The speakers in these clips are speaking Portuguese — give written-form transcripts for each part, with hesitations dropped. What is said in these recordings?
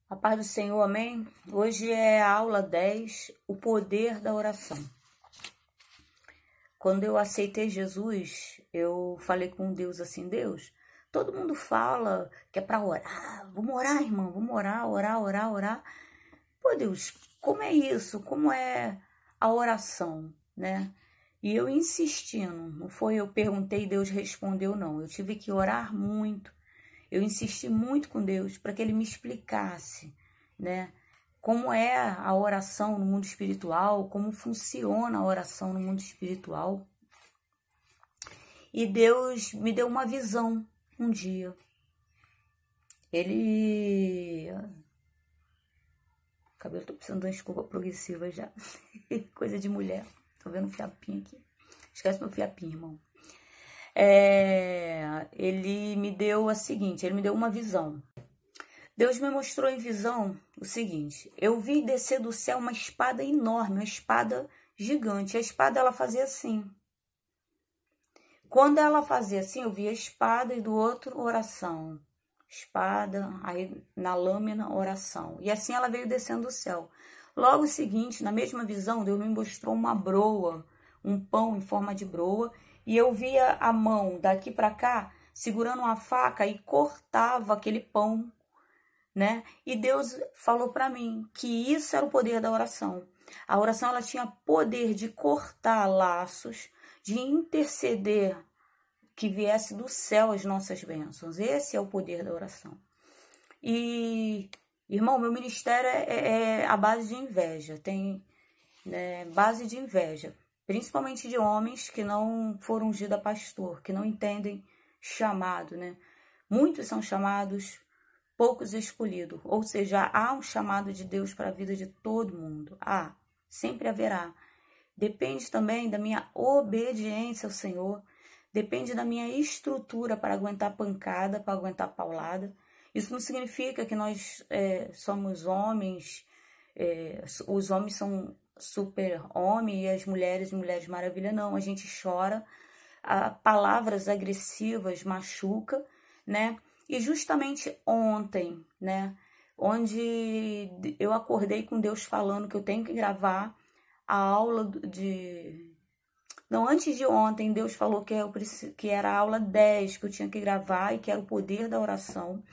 A paz do Senhor, amém? Hoje é a aula 10, o poder da oração. Quando eu aceitei Jesus, eu falei com Deus assim, Deus, todo mundo fala que é para orar, vamos orar, irmão, vamos orar. Pô, Deus, como é isso? Como é a oração, né? E eu insistindo, não foi eu perguntei e Deus respondeu, não. Eu tive que orar muito. Eu insisti muito com Deus para que Ele me explicasse, né? Como é a oração no mundo espiritual, como funciona a oração no mundo espiritual. E Deus me deu uma visão um dia. Cabelo, tô precisando de uma escova progressiva já. Coisa de mulher. Tô vendo um fiapinho aqui. Esquece meu fiapinho, irmão. Ele me deu ele me deu uma visão. Deus me mostrou em visão o seguinte, eu vi descer do céu uma espada enorme, uma espada gigante. A espada, ela fazia assim. Quando ela fazia assim, eu via a espada e do outro, oração. Espada, aí na lâmina, oração. E assim ela veio descendo do céu. Logo seguinte, na mesma visão, Deus me mostrou uma broa, um pão em forma de broa, e eu via a mão daqui para cá, segurando uma faca e cortava aquele pão, né? E Deus falou para mim que isso era o poder da oração. A oração, ela tinha poder de cortar laços, de interceder que viesse do céu as nossas bênçãos. Esse é o poder da oração. E, irmão, meu ministério é a base de inveja. Tem base de inveja. Principalmente de homens que não foram ungidos a pastor, que não entendem chamado, né? Muitos são chamados, poucos escolhidos. Ou seja, há um chamado de Deus para a vida de todo mundo. Sempre haverá. Depende também da minha obediência ao Senhor. Depende da minha estrutura para aguentar pancada, para aguentar paulada. Isso não significa que nós somos homens, os homens são super homem e as mulheres maravilha, não. A gente chora, palavras agressivas machuca, né? E justamente ontem, né? Onde eu acordei com Deus falando que eu tenho que gravar a aula Não, antes de ontem, Deus falou que era a aula 10 que eu tinha que gravar e que era o poder da oração,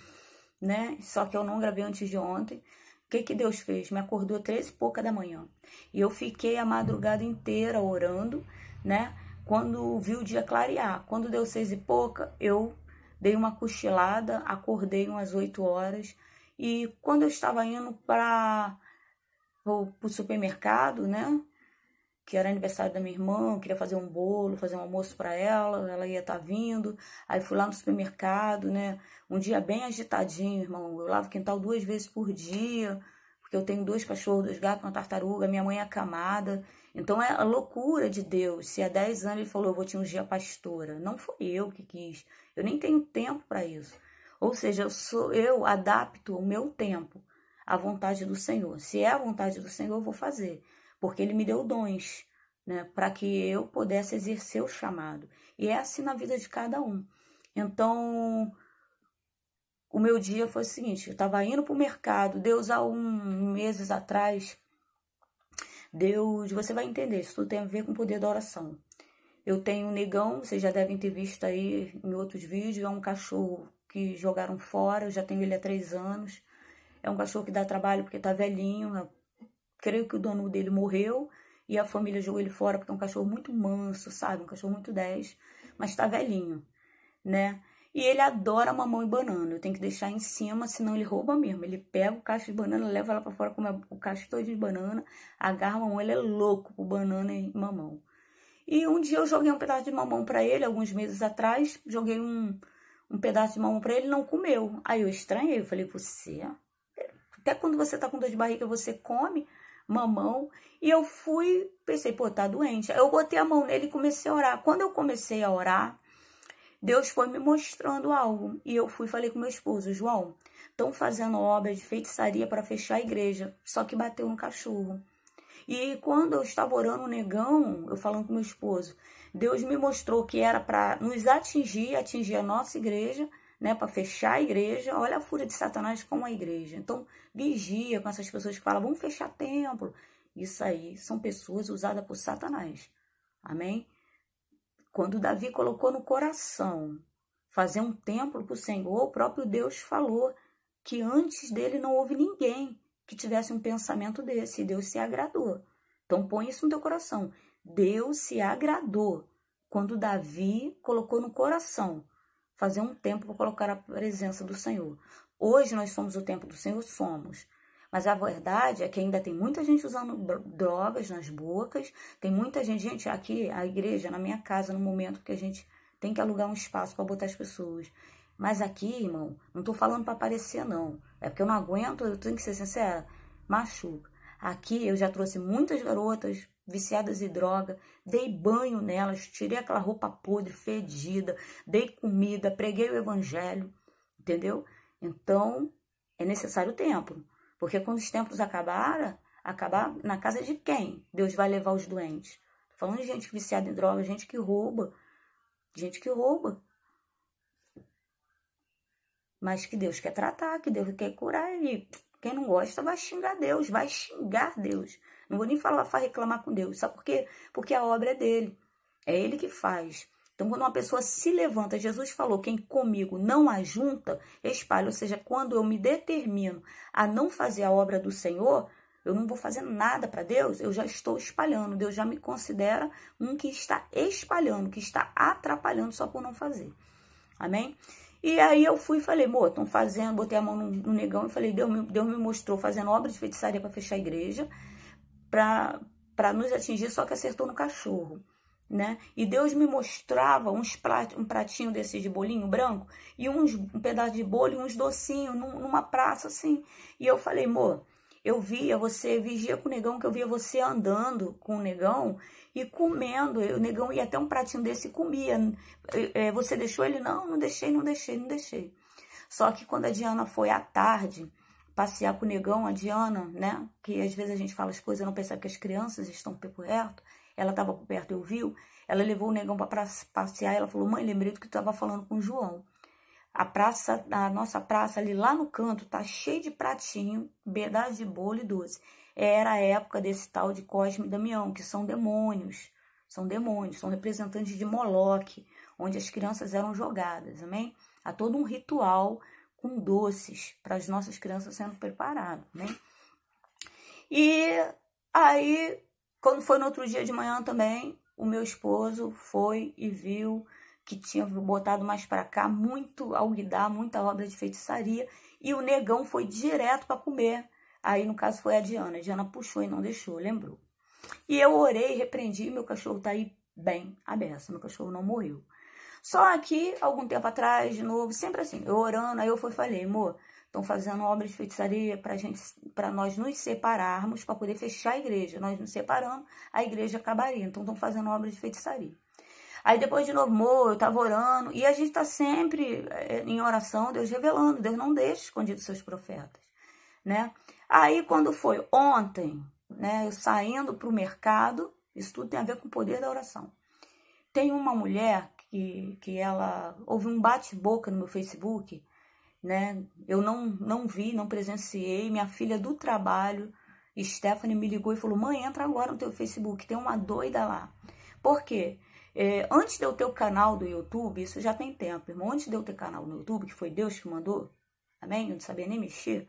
né? Só que eu não gravei antes de ontem. O que Deus fez? Me acordou 13 e pouca da manhã. E eu fiquei a madrugada inteira orando, né? Quando vi o dia clarear. Quando deu 6 e pouca, eu dei uma cochilada, acordei umas 8 horas. E quando eu estava indo para o supermercado, né? Que era aniversário da minha irmã, eu queria fazer um bolo, fazer um almoço para ela ia estar vindo. Aí fui lá no supermercado, né? Um dia bem agitadinho, irmão. Eu lavo o quintal 2 vezes por dia, porque eu tenho 2 cachorros, 2 gatos, uma tartaruga, minha mãe é acamada. Então é a loucura de Deus. Se há 10 anos ele falou, eu vou te ungir a pastora. Não foi eu que quis. Eu nem tenho tempo para isso. Ou seja, eu adapto o meu tempo à vontade do Senhor. Se é a vontade do Senhor, eu vou fazer. Porque Ele me deu dons, né, para que eu pudesse exercer o chamado. E é assim na vida de cada um. Então, o meu dia foi o seguinte, eu estava indo para o mercado, Deus há meses atrás, Deus, você vai entender, isso tudo tem a ver com o poder da oração. Eu tenho um negão, vocês já devem ter visto aí em outros vídeos, é um cachorro que jogaram fora, eu já tenho ele há 3 anos. É um cachorro que dá trabalho porque tá velhinho, creio que o dono dele morreu e a família jogou ele fora porque é um cachorro muito manso, sabe? Um cachorro muito 10, mas tá velhinho, né? E ele adora mamão e banana. Eu tenho que deixar em cima, senão ele rouba mesmo. Ele pega o cacho de banana, leva ela pra fora, come o cacho todo de banana, agarra a mamão. Ele é louco por banana e mamão. E um dia eu joguei um pedaço de mamão pra ele, alguns meses atrás. Joguei um pedaço de mamão pra ele, não comeu. Aí eu estranhei, eu falei, até quando você tá com dor de barriga, você come mamão. E eu pensei, pô, tá doente. Aí eu botei a mão nele e comecei a orar. Quando eu comecei a orar, Deus foi me mostrando algo. E eu falei com meu esposo, João, estão fazendo obra de feitiçaria para fechar a igreja. Só que bateu no cachorro. E quando eu estava orando o negão, eu falando com meu esposo, Deus me mostrou que era para nos atingir a nossa igreja, né, para fechar a igreja. Olha a fúria de Satanás com a igreja. Então, vigia com essas pessoas que falam, vamos fechar templo. Isso aí são pessoas usadas por Satanás. Amém? Quando Davi colocou no coração fazer um templo para o Senhor, o próprio Deus falou que antes dele não houve ninguém que tivesse um pensamento desse, e Deus se agradou. Então põe isso no teu coração. Deus se agradou quando Davi colocou no coração fazer um templo para colocar a presença do Senhor. Hoje nós somos o templo do Senhor, somos. Mas a verdade é que ainda tem muita gente usando drogas nas bocas, tem muita gente aqui, a igreja, na minha casa, no momento que a gente tem que alugar um espaço para botar as pessoas. Mas aqui, irmão, não tô falando para aparecer, não. É porque eu não aguento, eu tenho que ser sincera, machuca. Aqui eu já trouxe muitas garotas viciadas em droga, dei banho nelas, tirei aquela roupa podre, fedida, dei comida, preguei o evangelho, entendeu? Então, é necessário tempo. Porque quando os templos acabar na casa de quem Deus vai levar os doentes? Tô falando de gente viciada em droga, gente que rouba. Mas que Deus quer tratar, que Deus quer curar. E quem não gosta vai xingar Deus, vai xingar Deus. Não vou nem falar para reclamar com Deus. Sabe por quê? Porque a obra é dele. É ele que faz. Então, quando uma pessoa se levanta, Jesus falou, quem comigo não ajunta, espalha. Ou seja, quando eu me determino a não fazer a obra do Senhor, eu não vou fazer nada para Deus, eu já estou espalhando. Deus já me considera um que está espalhando, que está atrapalhando só por não fazer. Amém? E aí eu fui e falei, amor, estão fazendo, botei a mão no negão e falei, Deus me mostrou fazendo obra de feitiçaria para fechar a igreja, para nos atingir, só que acertou no cachorro, né? E Deus me mostrava um pratinho desses de bolinho branco e um pedaço de bolo e uns docinhos numa praça assim. E eu falei, amor, eu via você, vigia com o negão, que eu via você andando com o negão e comendo. O negão ia até um pratinho desse e comia. Você deixou ele? Não deixei. Só que quando a Diana foi à tarde passear com o negão, a Diana, né? Que às vezes a gente fala as coisas e não percebe que as crianças estão por perto. Ela estava por perto, eu vi. Ela levou o negão para passear. Ela falou, mãe, lembrei do que tu estava falando com o João. A nossa praça ali lá no canto tá cheio de pratinho, pedaço de bolo e doce. Era a época desse tal de Cosme e Damião, que são demônios, são representantes de Moloque, onde as crianças eram jogadas, amém? Há todo um ritual com doces para as nossas crianças sendo preparadas, amém? E aí, quando foi no outro dia de manhã também, o meu esposo foi e viu que tinha botado mais para cá muito alguidar, muita obra de feitiçaria, e o negão foi direto para comer. Aí, no caso, foi a Diana puxou e não deixou, lembrou. E eu orei, repreendi, meu cachorro tá aí bem aberto, meu cachorro não morreu. Só que, algum tempo atrás, de novo, sempre assim, eu orando, aí eu falei, amor, estão fazendo obra de feitiçaria para nós nos separarmos, para poder fechar a igreja. Nós nos separamos, a igreja acabaria, então estão fazendo obra de feitiçaria. Aí depois de novo, amor, eu tava orando, e a gente tá sempre em oração, Deus revelando, Deus não deixa escondido seus profetas, né? Aí quando foi ontem, né, eu saindo pro mercado, isso tudo tem a ver com o poder da oração. Tem uma mulher que ela houve um bate-boca no meu Facebook, né? Eu não vi, não presenciei, minha filha do trabalho, Stephanie, me ligou e falou, mãe, entra agora no teu Facebook, tem uma doida lá. Por quê? Antes de eu ter o canal do YouTube, isso já tem tempo, irmão, antes de eu ter canal no YouTube, que foi Deus que mandou, amém? Eu não sabia nem mexer,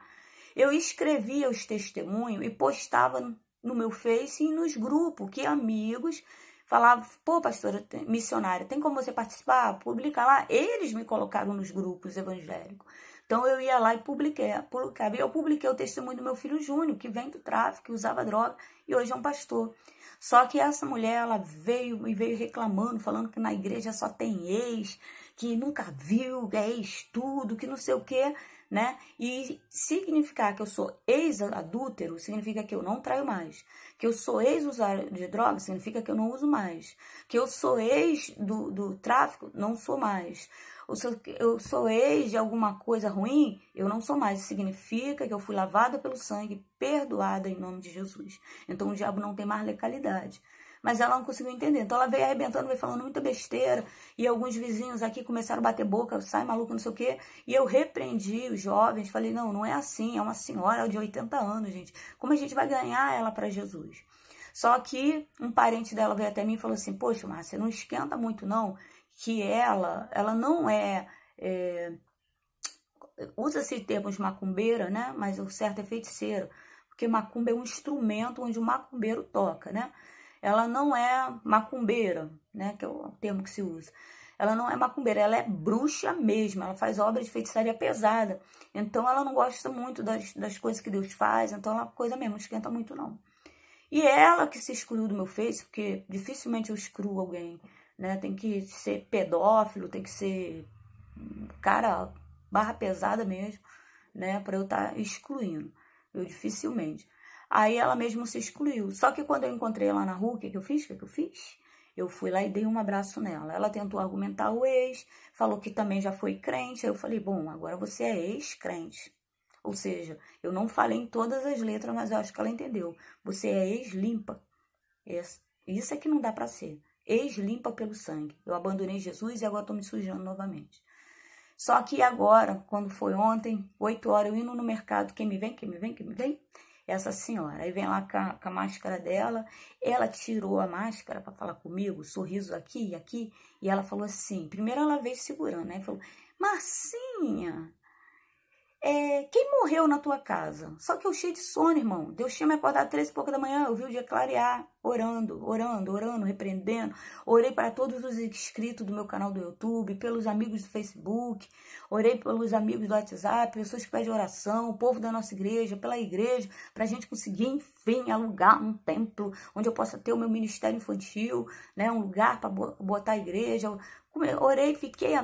eu escrevia os testemunhos e postava no meu Face e nos grupos, que amigos falavam, pô, pastora missionária, tem como você participar? Publica lá. Eles me colocaram nos grupos evangélicos. Então eu ia lá e publicava. E eu publiquei o testemunho do meu filho Júnior, que vem do tráfico, que usava droga e hoje é um pastor. Só que essa mulher, ela veio reclamando, falando que na igreja só tem ex, que nunca viu, é ex tudo, que não sei o quê, né? E significar que eu sou ex-adúltero, significa que eu não traio mais. Que eu sou ex-usuário de drogas, significa que eu não uso mais. Que eu sou ex do tráfico, não sou mais. Eu sou ex de alguma coisa ruim, eu não sou mais. Significa que eu fui lavada pelo sangue, perdoada em nome de Jesus. Então o diabo não tem mais legalidade. mas ela não conseguiu entender. Então ela veio arrebentando, veio falando muita besteira, e alguns vizinhos aqui começaram a bater boca, sai maluco, não sei o quê, e eu repreendi os jovens, falei, não, não é assim, é uma senhora de 80 anos, gente, como a gente vai ganhar ela para Jesus? Só que um parente dela veio até mim e falou assim, poxa, Márcia, não esquenta muito não, que ela não usa-se termos macumbeira, né? Mas o certo é feiticeira, porque macumba é um instrumento onde o macumbeiro toca, né? Ela não é macumbeira, né? Que é o termo que se usa. Ela não é macumbeira, ela é bruxa mesmo, ela faz obra de feitiçaria pesada. Então ela não gosta muito das coisas que Deus faz, então ela coisa mesmo, não esquenta muito não. E ela que se excluiu do meu Face, porque dificilmente eu excluo alguém, né? Tem que ser pedófilo, tem que ser cara barra pesada mesmo, né? Pra eu estar excluindo. Eu dificilmente. Aí ela mesmo se excluiu. Só que quando eu encontrei ela na rua, o que eu fiz? Eu fui lá e dei um abraço nela. Ela tentou argumentar o ex, falou que também já foi crente. Aí eu falei, bom, agora você é ex-crente. Ou seja, eu não falei em todas as letras, mas eu acho que ela entendeu. Você é ex-limpa. Isso é que não dá para ser. Ex-limpa pelo sangue. Eu abandonei Jesus e agora estou me sujando novamente. Só que agora, quando foi ontem, 8 horas, eu indo no mercado, quem me vem? Essa senhora. Aí vem lá com a máscara dela, ela tirou a máscara para falar comigo, sorriso aqui e aqui, e ela falou assim, primeiro ela veio segurando, né? Falou, Marcinha, quem morreu na tua casa? Só que eu cheio de sono, irmão. Deus tinha me acordado 3 e pouca da manhã, eu vi o dia clarear, orando, repreendendo. Orei para todos os inscritos do meu canal do YouTube, pelos amigos do Facebook, orei pelos amigos do WhatsApp, pessoas que pedem oração, o povo da nossa igreja, pela igreja, para a gente conseguir, enfim, alugar um templo onde eu possa ter o meu ministério infantil, né, um lugar para botar a igreja. Orei, fiquei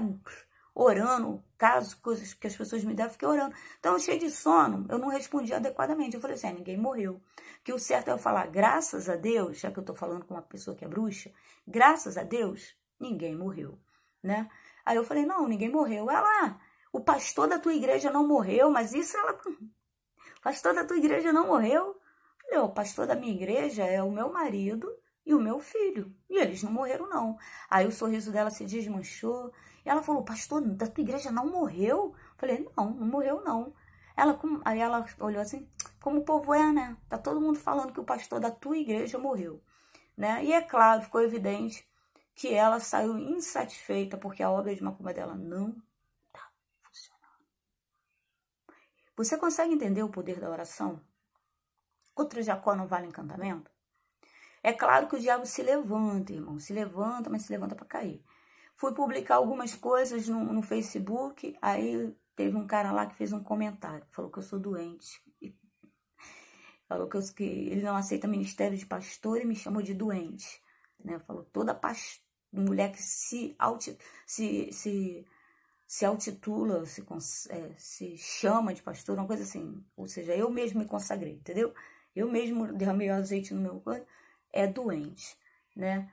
orando, caso, coisas que as pessoas me deram, fiquei orando. Então, cheio de sono, eu não respondi adequadamente. Eu falei assim, ninguém morreu. Que o certo é eu falar, graças a Deus, já que eu tô falando com uma pessoa que é bruxa, graças a Deus, ninguém morreu, né? Aí eu falei, não, ninguém morreu. Ela, o pastor da tua igreja não morreu, mas isso ela... O pastor da tua igreja não morreu? Eu falei, o pastor da minha igreja é o meu marido e o meu filho. E eles não morreram, não. Aí o sorriso dela se desmanchou. E ela falou, pastor, da tua igreja não morreu? Eu falei, não morreu, não. Aí ela olhou assim, como o povo é, né? Tá todo mundo falando que o pastor da tua igreja morreu, né? E é claro, ficou evidente que ela saiu insatisfeita porque a obra de macumba dela não tá funcionando. Você consegue entender o poder da oração? Outro Jacó não vale encantamento? É claro que o diabo se levanta, irmão, se levanta, mas se levanta para cair. Fui publicar algumas coisas no Facebook, aí teve um cara lá que fez um comentário, falou que eu sou doente. Falou que ele não aceita ministério de pastor e me chamou de doente, né? Falou toda mulher que se altitula, se chama de pastor, uma coisa assim. Ou seja, eu mesmo me consagrei, entendeu? Eu mesmo derramei azeite no meu corpo, é doente, né?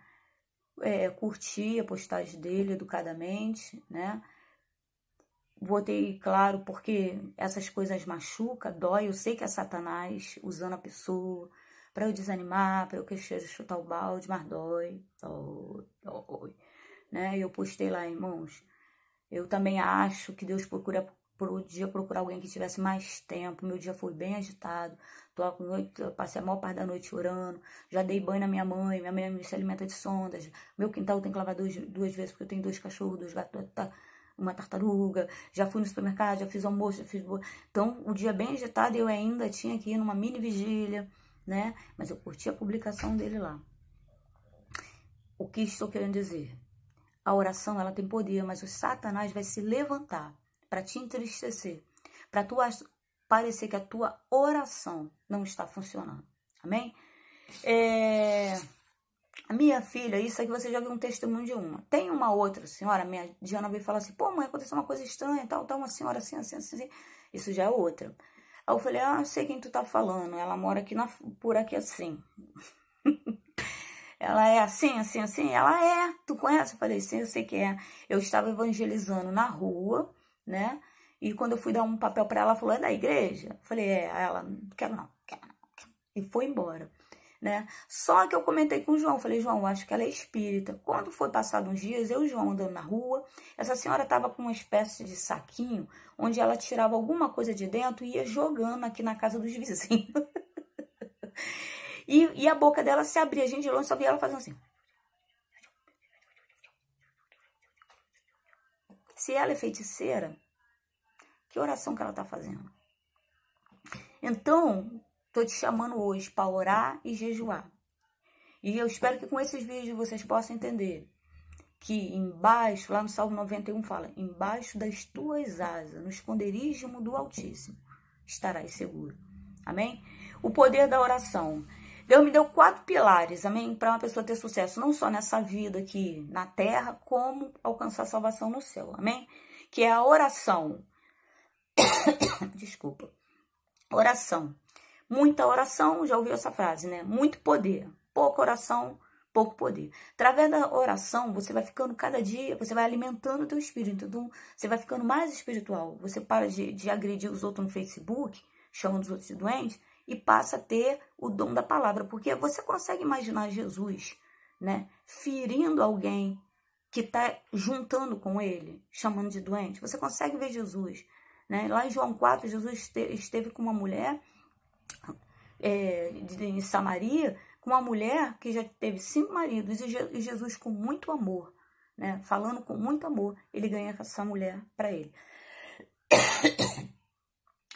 Curti a postagem dele educadamente, né? Botei claro porque essas coisas machucam, dói. Eu sei que é Satanás usando a pessoa para eu desanimar, para eu querer chutar o balde, mas dói, né? Eu postei lá, irmãos. Eu também acho que Deus podia procurar alguém que tivesse mais tempo. Meu dia foi bem agitado. Eu passei a maior parte da noite orando. Já dei banho na minha mãe se alimenta de sondas. Meu quintal tem que lavar duas vezes, porque eu tenho 2 cachorros, 2 gatos, uma tartaruga. Já fui no supermercado, já fiz almoço, já fiz... Então, o dia bem agitado, eu ainda tinha que ir numa mini vigília, né? Mas eu curti a publicação dele lá. O que estou querendo dizer? A oração, ela tem poder, mas o Satanás vai se levantar para te entristecer, para tu parecer que a tua oração não está funcionando. Amém? A minha filha, isso aqui você já viu um testemunho de uma. Tem uma outra senhora, minha Diana veio falar assim, pô, mãe, aconteceu uma coisa estranha, tal, uma senhora assim. Isso já é outra. Aí eu falei, eu sei quem tu tá falando, ela mora aqui por aqui assim. Ela é assim? Ela é. Tu conhece? Eu falei, sim, eu sei que é. Eu estava evangelizando na rua, né? E quando eu fui dar um papel para ela, ela falou, é da igreja? Eu falei, Ela, quero não. E foi embora. né? Só que eu comentei com o João, falei, João, eu acho que ela é espírita. Quando foi passado uns dias, eu e o João andando na rua, essa senhora estava com uma espécie de saquinho, onde ela tirava alguma coisa de dentro e ia jogando aqui na casa dos vizinhos. E a boca dela se abria, a gente de longe só via ela fazendo assim. Se ela é feiticeira, que oração que ela está fazendo? Então, estou te chamando hoje para orar e jejuar. E eu espero que com esses vídeos vocês possam entender que embaixo, lá no Salmo 91 fala, embaixo das tuas asas, no esconderijo do Altíssimo, estarás seguro. Amém? O poder da oração. Deus me deu 4 pilares, amém? Para uma pessoa ter sucesso, não só nessa vida aqui na terra, como alcançar a salvação no céu, amém? Que é a oração. Desculpa. Oração. Muita oração, já ouviu essa frase, né? Muito poder. Pouca oração, pouco poder. Através da oração, você vai ficando cada dia, você vai alimentando o teu espírito. Então, você vai ficando mais espiritual. Você para de agredir os outros no Facebook, chamando os outros de doentes, e passa a ter o dom da palavra. Porque você consegue imaginar Jesus, né? Ferindo alguém que está juntando com ele, chamando de doente. Você consegue ver Jesus, né? Lá em João 4, Jesus esteve com uma mulher em Samaria, com uma mulher que já teve 5 maridos, e Jesus com muito amor, né? Falando com muito amor, ele ganha essa mulher para ele.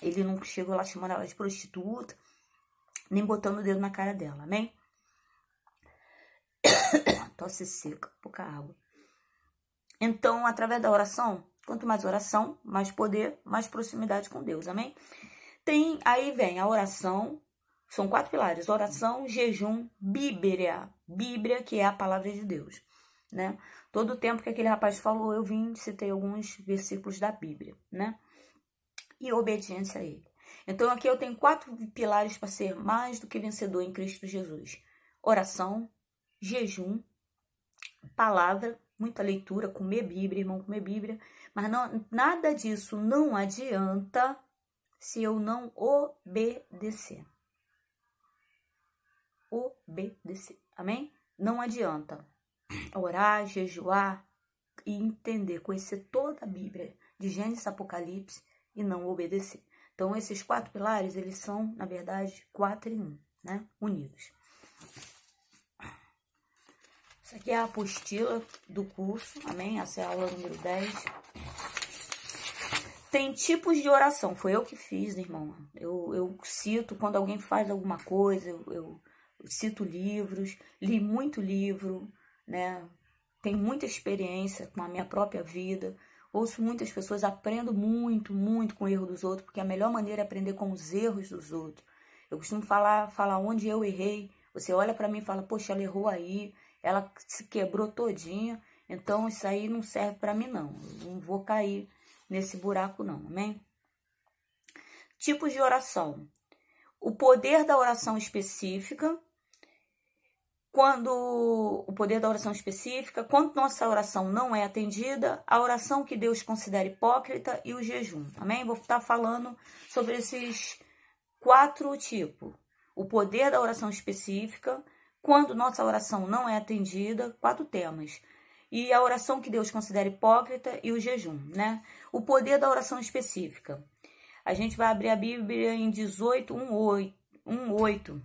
Ele não chegou lá chamando ela de prostituta, nem botando o dedo na cara dela, amém? Tosse seca, pouca água. Então, através da oração, quanto mais oração, mais poder, mais proximidade com Deus, amém? Aí vem a oração, são 4 pilares, oração, jejum, Bíblia, que é a palavra de Deus, né? Todo o tempo que aquele rapaz falou, eu citei alguns versículos da Bíblia, né? E obediência a ele. Então, aqui eu tenho 4 pilares para ser mais do que vencedor em Cristo Jesus. Oração, jejum, palavra, muita leitura, comer Bíblia, irmão, comer Bíblia. Mas nada disso não adianta se eu não obedecer. Obedecer, amém? Não adianta orar, jejuar e entender, conhecer toda a Bíblia, de Gênesis a Apocalipse, e não obedecer. Então, esses 4 pilares, eles são, na verdade, 4 em 1, né? Unidos. Isso aqui é a apostila do curso, amém? Essa é a aula número 10. Tem tipos de oração, foi eu que fiz, irmão. Eu cito, quando alguém faz alguma coisa, eu cito livros, li muito livro, né? Tenho muita experiência com a minha própria vida. Ouço muitas pessoas, aprendo muito, muito com o erro dos outros, porque a melhor maneira é aprender com os erros dos outros. Eu costumo falar onde eu errei. Você olha para mim e fala, poxa, ela errou aí, ela se quebrou todinha, então isso aí não serve para mim não. Eu não vou cair nesse buraco não, amém? Tipos de oração. O poder da oração específica. Quando nossa oração não é atendida, a oração que Deus considera hipócrita e o jejum, amém? Vou estar falando sobre esses 4 tipos. O poder da oração específica, quando nossa oração não é atendida, 4 temas. E a oração que Deus considera hipócrita e o jejum, né? O poder da oração específica. A gente vai abrir a Bíblia em 18:1:8.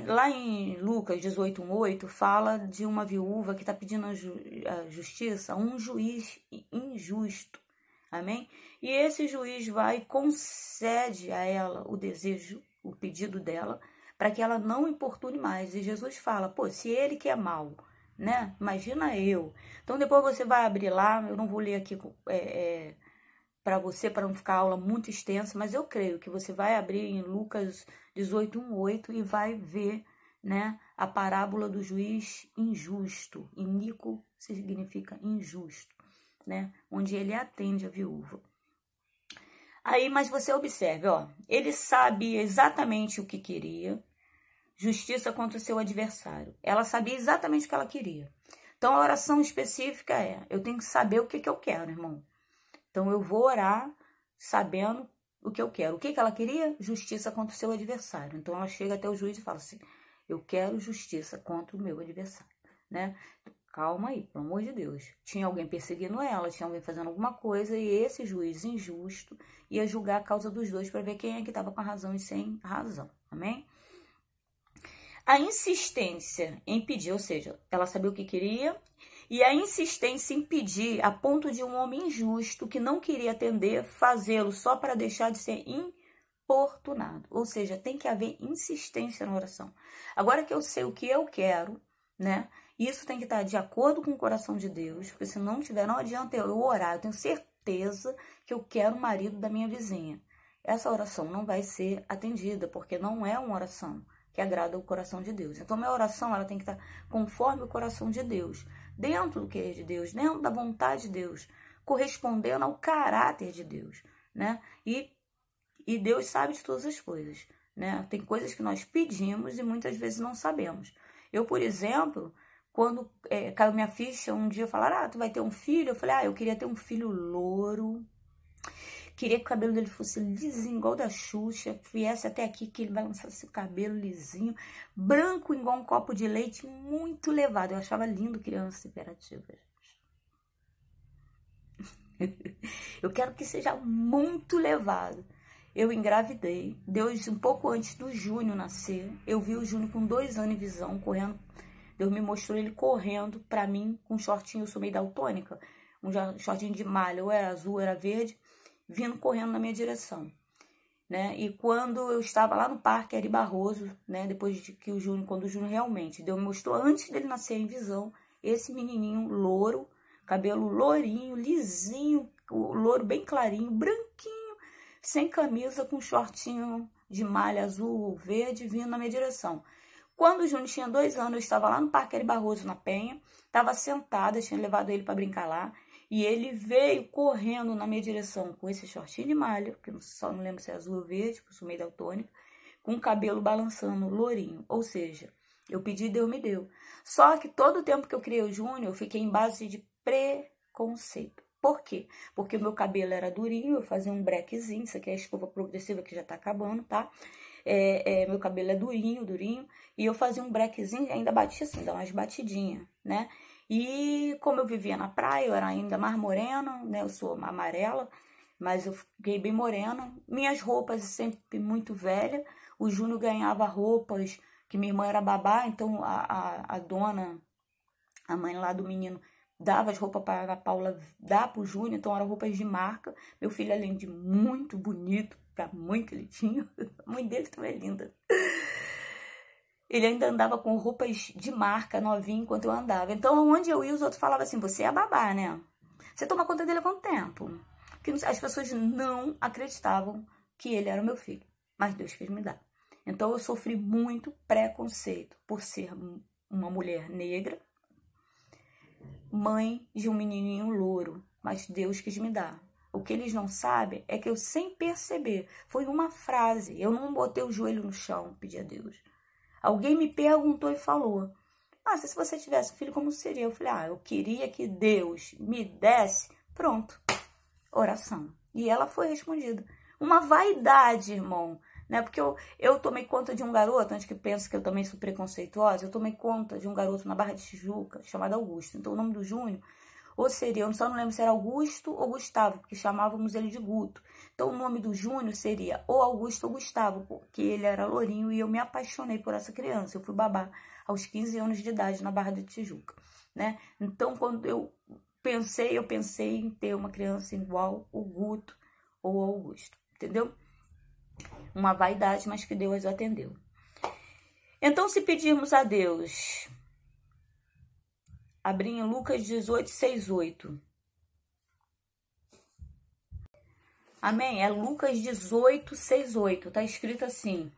Lá em Lucas 18:1:8, fala de uma viúva que está pedindo a justiça a um juiz injusto, amém? E esse juiz vai e concede a ela o desejo, o pedido dela, para que ela não importune mais. E Jesus fala, pô, se ele que é mau, né? Imagina eu. Então depois você vai abrir lá, eu não vou ler aqui para você, para não ficar a aula muito extensa, mas eu creio que você vai abrir em Lucas 18:1:8 e vai ver, né, a parábola do juiz injusto. Iníquo significa injusto, né, onde ele atende a viúva. Aí, mas você observe, ó, ele sabia exatamente o que queria, justiça contra o seu adversário. Ela sabia exatamente o que ela queria. Então, a oração específica eu tenho que saber o que eu quero, irmão. Então, eu vou orar sabendo o que eu quero. O que ela queria? Justiça contra o seu adversário. Então ela chega até o juiz e fala assim: eu quero justiça contra o meu adversário, né? Calma aí, pelo amor de Deus. Tinha alguém perseguindo ela, tinha alguém fazendo alguma coisa, e esse juiz injusto ia julgar a causa dos dois para ver quem é que estava com a razão e sem razão. Amém? A insistência em pedir, ou seja, ela sabia o que queria, e a insistência em pedir a ponto de um homem injusto que não queria atender, fazê-lo só para deixar de ser importunado. Ou seja, tem que haver insistência na oração. Agora que eu sei o que eu quero, né? Isso tem que estar de acordo com o coração de Deus, porque se não tiver, não adianta eu orar. Eu tenho certeza que eu quero o marido da minha vizinha. Essa oração não vai ser atendida, porque não é uma oração que agrada o coração de Deus. Então, minha oração ela tem que estar conforme o coração de Deus, dentro do querer de Deus, dentro da vontade de Deus, correspondendo ao caráter de Deus, né? E Deus sabe de todas as coisas, né? Tem coisas que nós pedimos e muitas vezes não sabemos. Eu, por exemplo, quando caiu minha ficha, um dia falaram, tu vai ter um filho? Eu falei, eu queria ter um filho louro, queria que o cabelo dele fosse lisinho, igual da Xuxa, viesse até aqui, que ele vai lançar esse cabelo lisinho, branco igual um copo de leite, muito levado. Eu achava lindo criança imperativa. Eu quero que seja muito levado. Eu engravidei, Deus, um pouco antes do Júnior nascer, eu vi o Júnior com 2 anos de visão, correndo. Deus me mostrou ele correndo pra mim com um shortinho, eu sou meio daltônica, um shortinho de malha, ou era azul, ou era verde, vindo correndo na minha direção, né? E quando eu estava lá no Parque Ari Barroso, né? Depois de que quando o Júnior realmente, Deus me mostrou antes dele nascer em visão, esse menininho louro, cabelo lourinho, lisinho, o louro bem clarinho, branquinho, sem camisa, com shortinho de malha azul ou verde, vindo na minha direção. Quando o Júnior tinha 2 anos, eu estava lá no Parque Ari Barroso, na Penha, estava sentada, tinha levado ele para brincar lá, e ele veio correndo na minha direção com esse shortinho de malha, que eu só não lembro se é azul ou verde, porque eu sou meio daltônica, com o cabelo balançando, lourinho. Ou seja, eu pedi e Deus me deu. Só que todo o tempo que eu criei o Júnior, eu fiquei em base de preconceito. Por quê? Porque o meu cabelo era durinho, eu fazia um brequezinho, isso aqui é a escova progressiva que já tá acabando, tá? Meu cabelo é durinho, e eu fazia um brequezinho, ainda batia assim, dá umas batidinhas, né? E como eu vivia na praia, eu era ainda mais morena, né? Eu sou amarela, mas eu fiquei bem morena. Minhas roupas sempre muito velhas. O Júnior ganhava roupas, que minha irmã era babá, então a dona, a mãe lá do menino, dava as roupas para a Paula dar pro Júnior, então eram roupas de marca. Meu filho, além de muito bonito, pra mãe que ele tinha, a mãe dele também é linda. Ele ainda andava com roupas de marca, novinho, enquanto eu andava. Então, onde eu ia, os outros falavam assim, você é babá, né? Você toma conta dele há quanto tempo? Porque as pessoas não acreditavam que ele era meu filho, mas Deus quis me dar. Então, eu sofri muito preconceito por ser uma mulher negra, mãe de um menininho louro, mas Deus quis me dar. O que eles não sabem é que eu, sem perceber, foi uma frase, eu não botei o joelho no chão, pedi a Deus. Alguém me perguntou e falou, se você tivesse filho, como seria? Eu falei, eu queria que Deus me desse, pronto, oração. E ela foi respondida. Uma vaidade, irmão, né? Porque eu tomei conta de um garoto, antes que pense que eu também sou preconceituosa, eu tomei conta de um garoto na Barra de Tijuca, chamado Augusto. Então, o nome do Júnior, ou seria, eu só não lembro se era Augusto ou Gustavo, porque chamávamos ele de Guto. Então, o nome do Júnior seria ou Augusto ou Gustavo, porque ele era lourinho e eu me apaixonei por essa criança. Eu fui babá aos 15 anos de idade na Barra de Tijuca, né? Então, quando eu pensei em ter uma criança igual o Guto ou o Augusto, entendeu? Uma vaidade, mas que Deus atendeu. Então, se pedirmos a Deus, abri em Lucas 18, 6, 8. Amém? É Lucas 18, 6, 8. Tá escrito assim.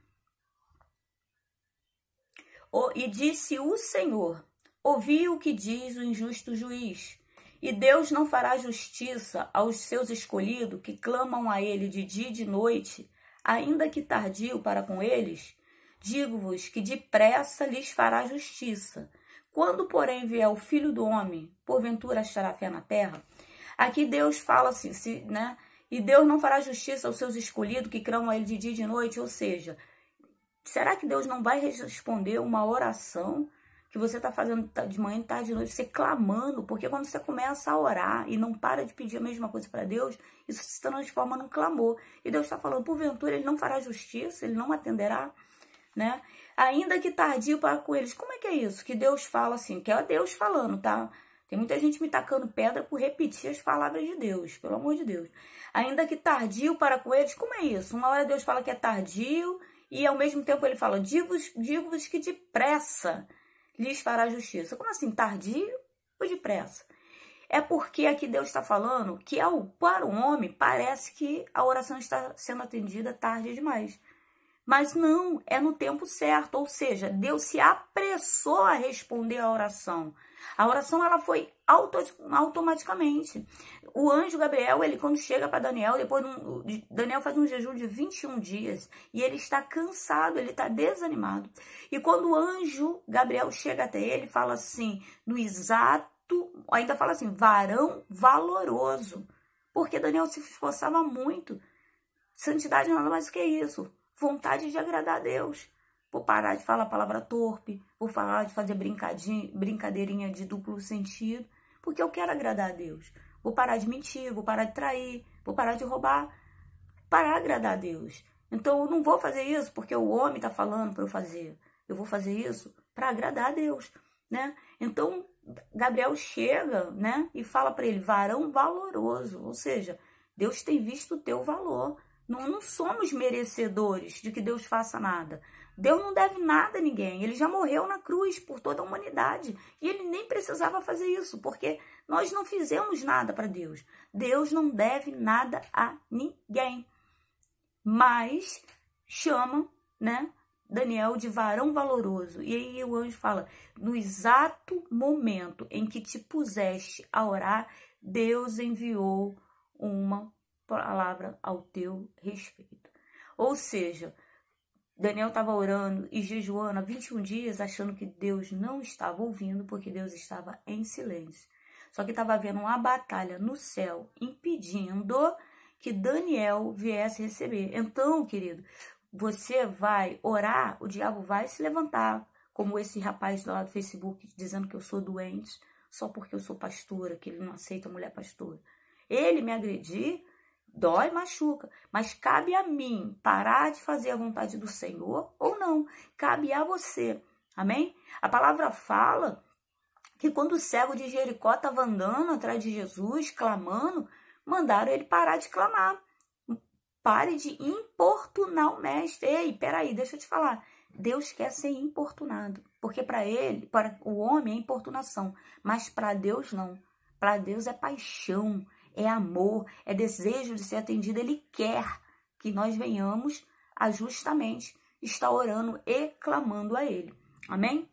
E disse o Senhor, ouvi o que diz o injusto juiz. E Deus não fará justiça aos seus escolhidos que clamam a ele de dia e de noite, ainda que tardio para com eles? Digo-vos que depressa lhes fará justiça. Quando, porém, vier o Filho do Homem, porventura achará fé na terra? Aqui Deus fala assim, né? E Deus não fará justiça aos seus escolhidos que clamam a ele de dia e de noite. Ou seja, será que Deus não vai responder uma oração que você está fazendo de manhã, de tarde, de noite, você clamando? Porque quando você começa a orar e não para de pedir a mesma coisa para Deus, isso se transforma num clamor. E Deus está falando, porventura, ele não fará justiça, ele não atenderá, né? Ainda que tardio para com eles. Como é que é isso? Que Deus fala assim, que é Deus falando, tá? Tem muita gente me tacando pedra por repetir as palavras de Deus, pelo amor de Deus. Ainda que tardio para com eles, como é isso? Uma hora Deus fala que é tardio e ao mesmo tempo ele fala, digo-vos que depressa lhes fará justiça. Como assim, tardio ou depressa? É porque aqui Deus está falando que para o homem parece que a oração está sendo atendida tarde demais. Mas não, é no tempo certo, ou seja, Deus se apressou a responder a oração. A oração ela foi automaticamente. O anjo Gabriel, ele quando chega para Daniel, Daniel faz um jejum de 21 dias e ele está cansado, ele está desanimado. E quando o anjo Gabriel chega até ele, fala assim, no exato, ainda fala assim, varão valoroso, porque Daniel se esforçava muito. Santidade nada mais do que isso. Vontade de agradar a Deus. Vou parar de falar palavra torpe, vou parar de fazer brincadeirinha de duplo sentido, porque eu quero agradar a Deus. Vou parar de mentir, vou parar de trair, vou parar de roubar, para agradar a Deus. Então eu não vou fazer isso porque o homem está falando para eu fazer. Eu vou fazer isso para agradar a Deus, né? Então Gabriel chega, né, e fala para ele, varão valoroso, ou seja, Deus tem visto o teu valor. Não somos merecedores de que Deus faça nada. Deus não deve nada a ninguém. Ele já morreu na cruz por toda a humanidade. E ele nem precisava fazer isso, porque nós não fizemos nada para Deus. Deus não deve nada a ninguém. Mas chama, né, Daniel de varão valoroso. E aí o anjo fala, no exato momento em que te puseste a orar, Deus enviou uma palavra ao teu respeito. Ou seja, Daniel estava orando e jejuando há 21 dias, achando que Deus não estava ouvindo, porque Deus estava em silêncio. Só que estava havendo uma batalha no céu, impedindo que Daniel viesse receber. Então, querido, você vai orar, o diabo vai se levantar, como esse rapaz lá do Facebook, dizendo que eu sou doente, só porque eu sou pastora, que ele não aceita mulher pastora. Ele me agredir, dói, machuca, mas cabe a mim parar de fazer a vontade do Senhor ou não, cabe a você, amém? A palavra fala que quando o cego de Jericó estava andando atrás de Jesus, clamando, mandaram ele parar de clamar, pare de importunar o mestre. Ei, peraí, deixa eu te falar, Deus quer ser importunado, porque para ele, para o homem é importunação, mas para Deus não, para Deus é paixão, é amor, é desejo de ser atendido. Ele quer que nós venhamos a justamente estar orando e clamando a Ele. Amém?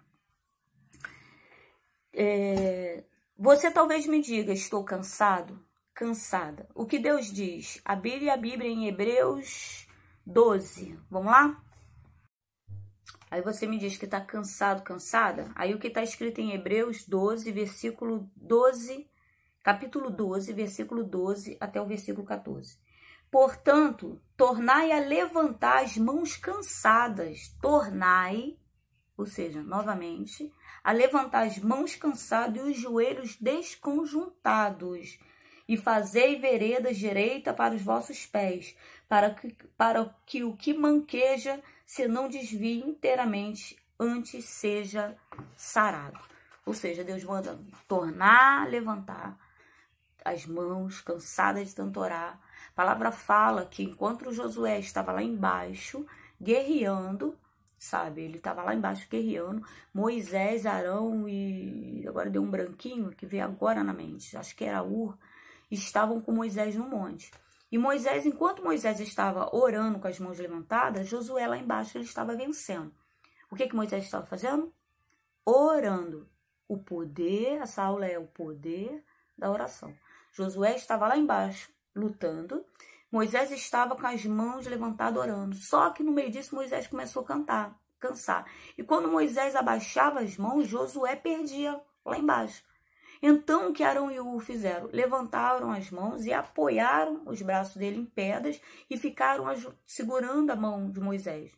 Você talvez me diga, estou cansado, cansada. O que Deus diz? A Bíblia em Hebreus 12. Vamos lá? Aí você me diz que está cansado, cansada. Aí o que está escrito em Hebreus 12, versículo 12, capítulo 12, versículo 12 até o versículo 14. Portanto, tornai a levantar as mãos cansadas. Tornai, ou seja, novamente, a levantar as mãos cansadas e os joelhos desconjuntados. E fazei veredas direita para os vossos pés, para que o que manqueja se não desvie inteiramente, antes seja sarado. Ou seja, Deus manda tornar a levantar as mãos, cansadas de tanto orar. A palavra fala que enquanto Josué estava lá embaixo, guerreando, sabe? Ele estava lá embaixo guerreando, Moisés, Arão e agora deu um branquinho que veio agora na mente, acho que era Ur, estavam com Moisés no monte. E Moisés, enquanto Moisés estava orando com as mãos levantadas, Josué lá embaixo ele estava vencendo. O que Moisés estava fazendo? Orando. O poder, essa aula é o poder da oração. Josué estava lá embaixo, lutando. Moisés estava com as mãos levantadas orando. Só que no meio disso, Moisés começou a cansar. E quando Moisés abaixava as mãos, Josué perdia lá embaixo. Então, o que Arão e Hur fizeram? Levantaram as mãos e apoiaram os braços dele em pedras e ficaram segurando a mão de Moisés,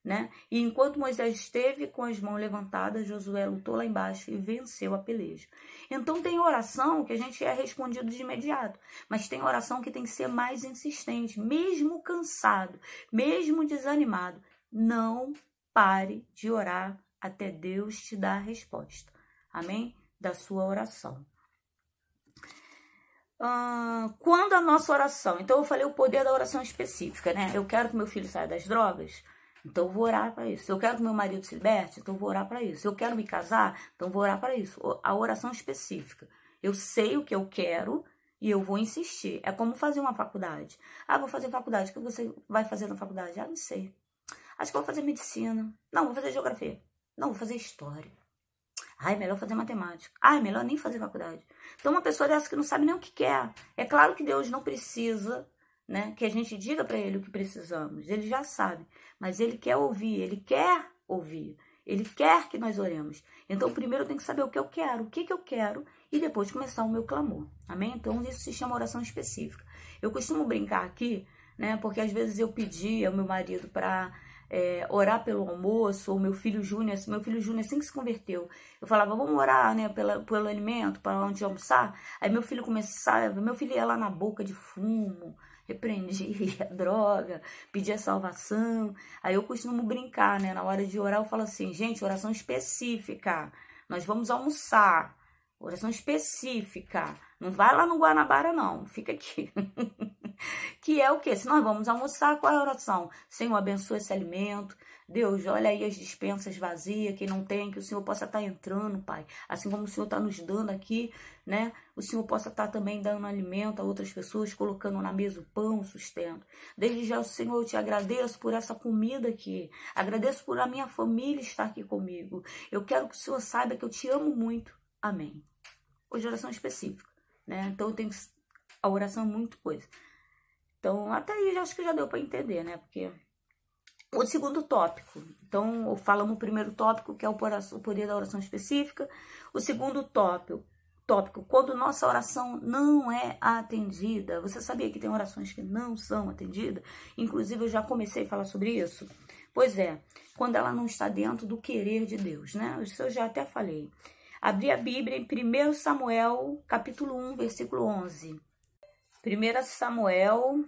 né? E enquanto Moisés esteve com as mãos levantadas, Josué lutou lá embaixo e venceu a peleja. Então, tem oração que a gente é respondido de imediato, mas tem oração que tem que ser mais insistente, mesmo cansado, mesmo desanimado. Não pare de orar até Deus te dar a resposta. Amém? Da sua oração. Quando a nossa oração... Então, eu falei o poder da oração específica, né? Eu quero que meu filho saia das drogas, então eu vou orar para isso. Eu quero que meu marido se liberte, então eu vou orar para isso. Eu quero me casar, então eu vou orar para isso. A oração específica. Eu sei o que eu quero e eu vou insistir. É como fazer uma faculdade. Vou fazer faculdade. O que você vai fazer na faculdade? Não sei. Acho que vou fazer medicina. Não, vou fazer geografia. Não, vou fazer história. Melhor fazer matemática. Melhor nem fazer faculdade. Então, uma pessoa dessa que não sabe nem o que quer. É claro que Deus não precisa, né, que a gente diga para ele o que precisamos. Ele já sabe. Mas ele quer ouvir. Ele quer ouvir. Ele quer que nós oremos. Então, primeiro eu tenho que saber o que eu quero. O que eu quero. E depois começar o meu clamor. Amém? Então, isso se chama oração específica. Eu costumo brincar aqui, né, porque às vezes eu pedi ao meu marido para... orar pelo almoço, ou meu filho Júnior assim que se converteu, eu falava, vamos orar, né, pelo alimento, para onde almoçar. Aí meu filho ia lá na boca de fumo, repreendia droga, pedia salvação. Aí eu costumo brincar, né, na hora de orar eu falo assim, gente, oração específica, nós vamos almoçar, oração específica, não vai lá no Guanabara não, fica aqui. Que é o quê? Se nós vamos almoçar, qual é a oração? Senhor, abençoa esse alimento. Deus, olha aí as dispensas vazias, quem não tem, que o Senhor possa estar entrando, Pai. Assim como o Senhor está nos dando aqui, né? O Senhor possa estar também dando alimento a outras pessoas, colocando na mesa o pão, o sustento. Desde já, Senhor, eu te agradeço por essa comida aqui. Agradeço por a minha família estar aqui comigo. Eu quero que o Senhor saiba que eu te amo muito. Amém. Hoje, oração específica, né? Então, tem a oração é muito coisa. Então, até aí, acho que já deu para entender, né? Porque o segundo tópico. Então, falamos o primeiro tópico, que é o poder da oração específica. O segundo tópico, quando nossa oração não é atendida. Você sabia que tem orações que não são atendidas? Inclusive, eu já comecei a falar sobre isso. Pois é, quando ela não está dentro do querer de Deus, né? Isso eu já até falei. Abri a Bíblia em 1 Samuel, capítulo 1, versículo 11. 1 Samuel,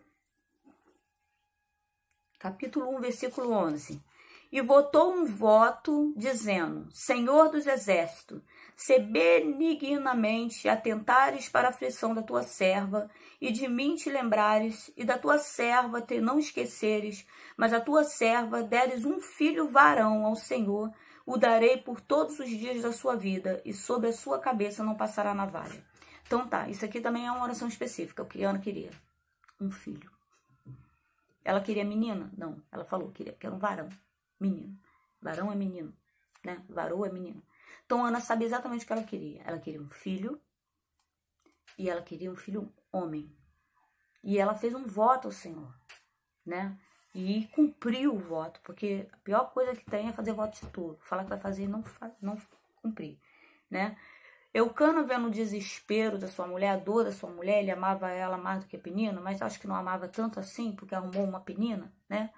capítulo 1, versículo 11. E votou um voto, dizendo, Senhor dos exércitos, se benignamente atentares para a aflição da tua serva, e de mim te lembrares, e da tua serva te não esqueceres, mas a tua serva deres um filho varão ao Senhor, o darei por todos os dias da sua vida, e sobre a sua cabeça não passará navalha. Então tá, isso aqui também é uma oração específica, o que Ana queria? Um filho. Ela queria menina? Não, ela falou que era um varão, menino. Varão é menino, né? Varou é menino. Então Ana sabia exatamente o que ela queria. Ela queria um filho e ela queria um filho homem. E ela fez um voto ao Senhor, né? E cumpriu o voto, porque a pior coisa que tem é fazer voto de tudo. Falar que vai fazer e não cumprir, né? Eucana, vendo o desespero da sua mulher, a dor da sua mulher, ele amava ela mais do que a Penina, mas acho que não amava tanto assim, porque arrumou uma Penina, né?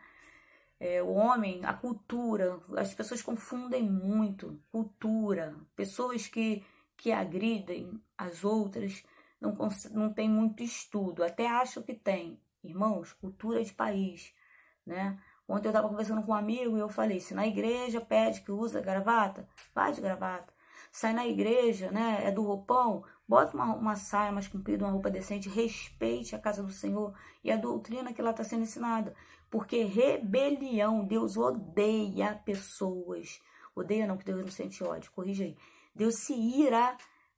O homem, a cultura, as pessoas confundem muito cultura. Pessoas que agridem as outras não tem muito estudo, até acham que tem. Irmãos, cultura de país, né? Ontem eu estava conversando com um amigo e eu falei, se na igreja pede que usa gravata, vai de gravata. Sai na igreja, né, é do roupão, bota uma saia mais comprida, uma roupa decente, respeite a casa do Senhor e a doutrina que lá está sendo ensinada. Porque rebelião, Deus odeia pessoas. Odeia não, porque Deus não sente ódio, corrija aí. Deus se irá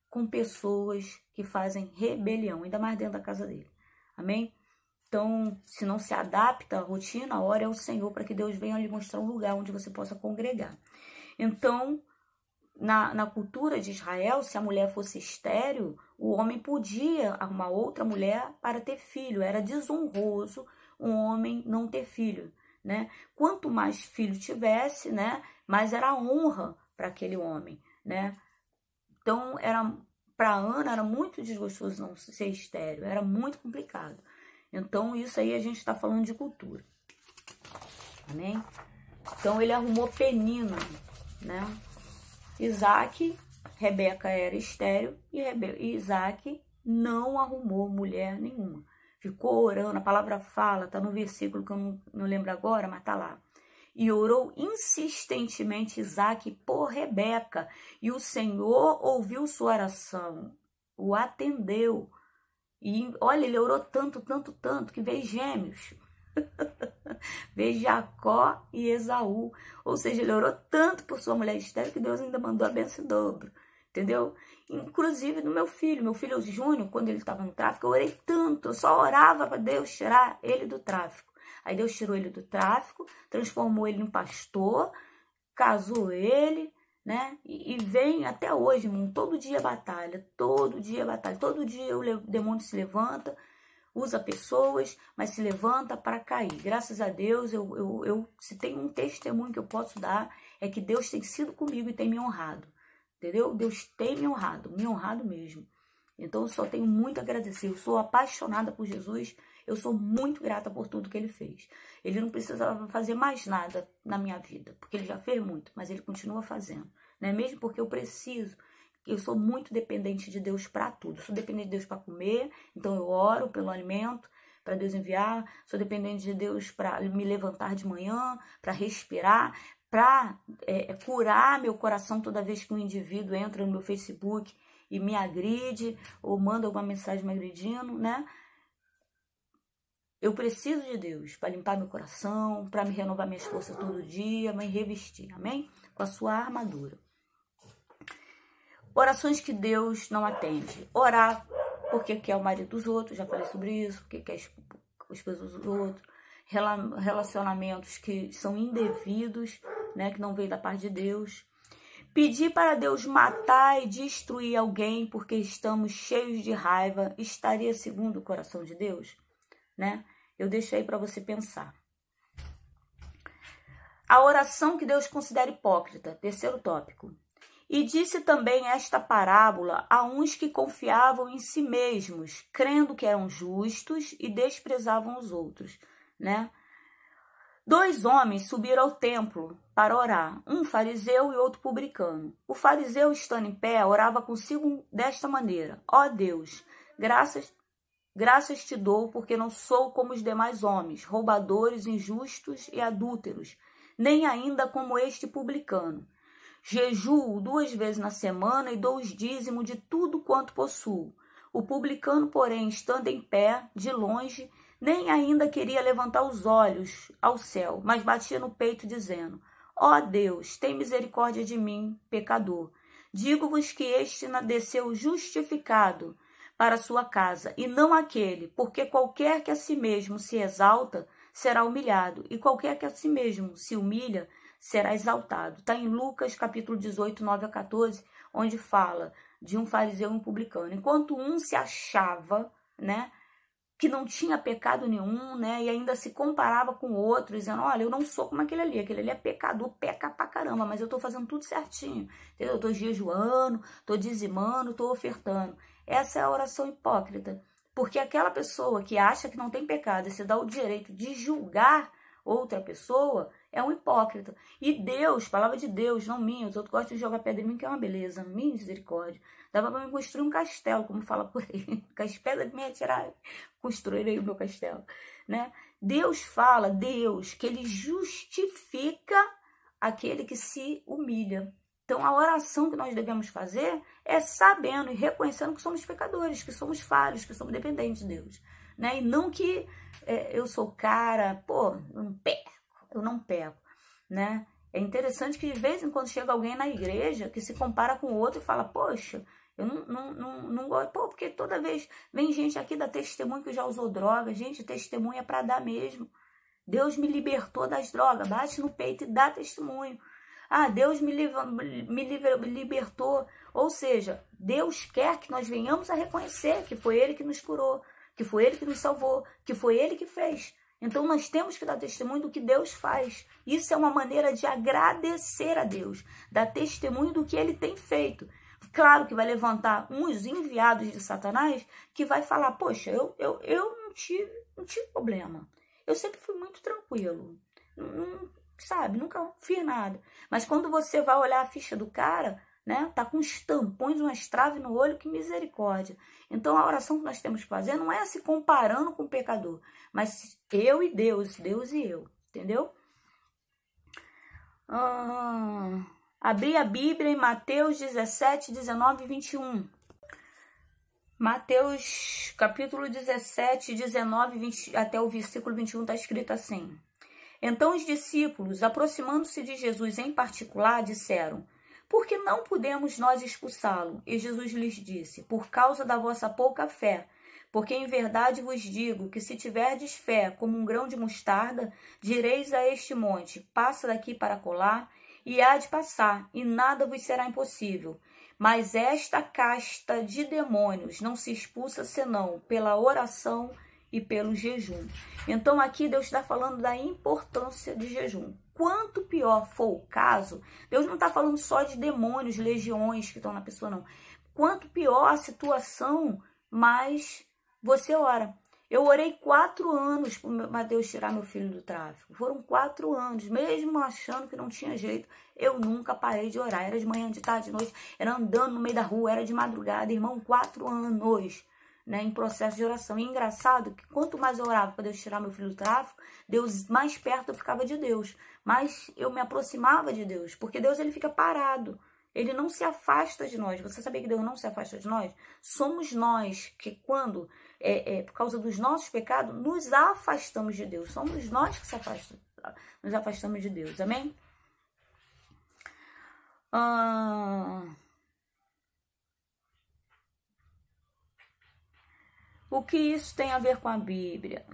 com pessoas que fazem rebelião, ainda mais dentro da casa dele. Amém? Então, se não se adapta à rotina, ore ao Senhor para que Deus venha lhe mostrar um lugar onde você possa congregar. Então, na cultura de Israel, se a mulher fosse estéril, o homem podia arrumar outra mulher para ter filho. Era desonroso um homem não ter filho, né? Quanto mais filho tivesse, né, mais era honra para aquele homem, né? Então, era para Ana era muito desgostoso não ser estéril, era muito complicado. Então, isso aí a gente está falando de cultura. Amém? Então, ele arrumou Penina, né? Isaac, Rebeca era estéril e Isaac não arrumou mulher nenhuma. Ficou orando, a palavra fala, tá no versículo que eu não lembro agora, mas tá lá. E orou insistentemente Isaac por Rebeca, e o Senhor ouviu sua oração, o atendeu. E olha, ele orou tanto, que veio gêmeos. Veio Jacó e Esaú. Ou seja, ele orou tanto por sua mulher estéril que Deus ainda mandou a bênção em dobro. Entendeu? Inclusive no meu filho Júnior, quando ele estava no tráfico, eu orei tanto, eu só orava para Deus tirar ele do tráfico. Aí Deus tirou ele do tráfico, transformou ele em pastor, casou ele, né? E vem até hoje, irmão, todo dia batalha, todo dia o demônio se levanta, usa pessoas, mas se levanta para cair. Graças a Deus, se tem um testemunho que eu posso dar, é que Deus tem sido comigo e tem me honrado. Entendeu? Deus tem me honrado mesmo. Então, eu só tenho muito a agradecer. Eu sou apaixonada por Jesus. Eu sou muito grata por tudo que ele fez. Ele não precisava fazer mais nada na minha vida, porque ele já fez muito, mas ele continua fazendo. Né? Mesmo porque eu sou muito dependente de Deus para tudo. Eu sou dependente de Deus para comer, então eu oro pelo alimento, para Deus enviar. Sou dependente de Deus para me levantar de manhã, para respirar, para curar meu coração toda vez que um indivíduo entra no meu Facebook e me agride, ou manda alguma mensagem me agredindo, né? Eu preciso de Deus para limpar meu coração, para me renovar minhas forças todo dia, me revestir, amém? Com a sua armadura. Orações que Deus não atende. Orar porque quer o marido dos outros, já falei sobre isso, porque quer a esposa dos outros. Relacionamentos que são indevidos, né, que não veio da parte de Deus. Pedir para Deus matar e destruir alguém porque estamos cheios de raiva, estaria segundo o coração de Deus? Né? Eu deixo aí para você pensar. A oração que Deus considera hipócrita, terceiro tópico. E disse também esta parábola a uns que confiavam em si mesmos, crendo que eram justos e desprezavam os outros, né? 2 homens subiram ao templo para orar, um fariseu e outro publicano. O fariseu, estando em pé, orava consigo desta maneira: ó Deus, graças te dou, porque não sou como os demais homens, roubadores, injustos e adúlteros, nem ainda como este publicano. Jejuo 2 vezes na semana e dou os dízimos de tudo quanto possuo. O publicano, porém, estando em pé, de longe, nem ainda queria levantar os olhos ao céu, mas batia no peito, dizendo: ó Deus, tem misericórdia de mim, pecador. Digo-vos que este desceu justificado para sua casa, e não aquele, porque qualquer que a si mesmo se exalta, será humilhado, e qualquer que a si mesmo se humilha, será exaltado. Está em Lucas, capítulo 18, 9 a 14, onde fala de um fariseu e um publicano. Enquanto um se achava, né, que não tinha pecado nenhum, né, e ainda se comparava com o outro, dizendo: olha, eu não sou como aquele ali é pecador, peca pra caramba, mas eu tô fazendo tudo certinho, entendeu? Eu tô jejuando, tô dizimando, tô ofertando. Essa é a oração hipócrita, porque aquela pessoa que acha que não tem pecado e se dá o direito de julgar outra pessoa, é um hipócrita. E Deus, palavra de Deus, não minha, os outros gostam de jogar pedra em mim, que é uma beleza, misericórdia. Dava para me construir um castelo, como fala por aí, com as pedras me retirar, construir aí o meu castelo, né? Deus fala, que ele justifica aquele que se humilha. Então, a oração que nós devemos fazer é sabendo e reconhecendo que somos pecadores, que somos falhos, que somos dependentes de Deus, né? E não que eu sou cara, pô, eu não peco, né? É interessante que de vez em quando chega alguém na igreja que se compara com o outro e fala: poxa, eu não gosto, pô, porque toda vez vem gente aqui dar testemunho que já usou droga. Gente, testemunho é para dar mesmo. Deus me libertou das drogas, bate no peito e dá testemunho. Ah, Deus me libertou. Ou seja, Deus quer que nós venhamos a reconhecer que foi Ele que nos curou, que foi Ele que nos salvou, que foi Ele que fez. Então, nós temos que dar testemunho do que Deus faz. Isso é uma maneira de agradecer a Deus, dar testemunho do que Ele tem feito. Claro que vai levantar uns enviados de Satanás que vai falar, poxa, eu não tive problema. Eu sempre fui muito tranquilo. Sabe, nunca fiz nada. Mas quando você vai olhar a ficha do cara, né, tá com uns tampões, umas traves no olho, que misericórdia. Então a oração que nós temos que fazer não é se comparando com o pecador, mas eu e Deus, Deus e eu, entendeu? Abri a Bíblia em Mateus 17, 19 e 21. Mateus capítulo 17, 19 20, até o versículo 21 está escrito assim. Então os discípulos, aproximando-se de Jesus em particular, disseram, por que não podemos nós expulsá-lo? E Jesus lhes disse, por causa da vossa pouca fé. Porque em verdade vos digo que se tiverdes fé como um grão de mostarda, direis a este monte, passa daqui para colar, e há de passar, e nada vos será impossível. Mas esta casta de demônios não se expulsa senão pela oração e pelo jejum. Então aqui Deus está falando da importância de jejum. Quanto pior for o caso, Deus não está falando só de demônios, legiões que estão na pessoa, não. Quanto pior a situação, mais você ora. Eu orei 4 anos para Deus tirar meu filho do tráfico. Foram 4 anos, mesmo achando que não tinha jeito, eu nunca parei de orar. Era de manhã, de tarde, de noite, era andando no meio da rua, era de madrugada, irmão, 4 anos. Né, em processo de oração. E engraçado que quanto mais eu orava para Deus tirar meu filho do tráfico, Deus, mais perto eu ficava de Deus. Mas eu me aproximava de Deus, porque Deus ele fica parado. Ele não se afasta de nós. Você sabia que Deus não se afasta de nós? Somos nós que quando, por causa dos nossos pecados, nos afastamos de Deus. Somos nós que nos afastamos de Deus. Amém? O que isso tem a ver com a Bíblia?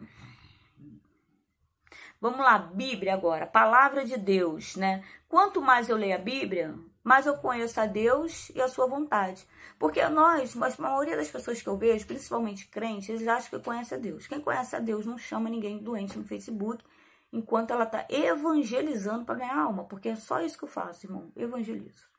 Vamos lá, Bíblia agora, palavra de Deus, né? Quanto mais eu leio a Bíblia, mais eu conheço a Deus e a sua vontade. Porque a maioria das pessoas que eu vejo, principalmente crentes, eles acham que conhecem a Deus. Quem conhece a Deus não chama ninguém doente no Facebook, enquanto ela está evangelizando para ganhar alma. Porque é só isso que eu faço, irmão, evangelizo.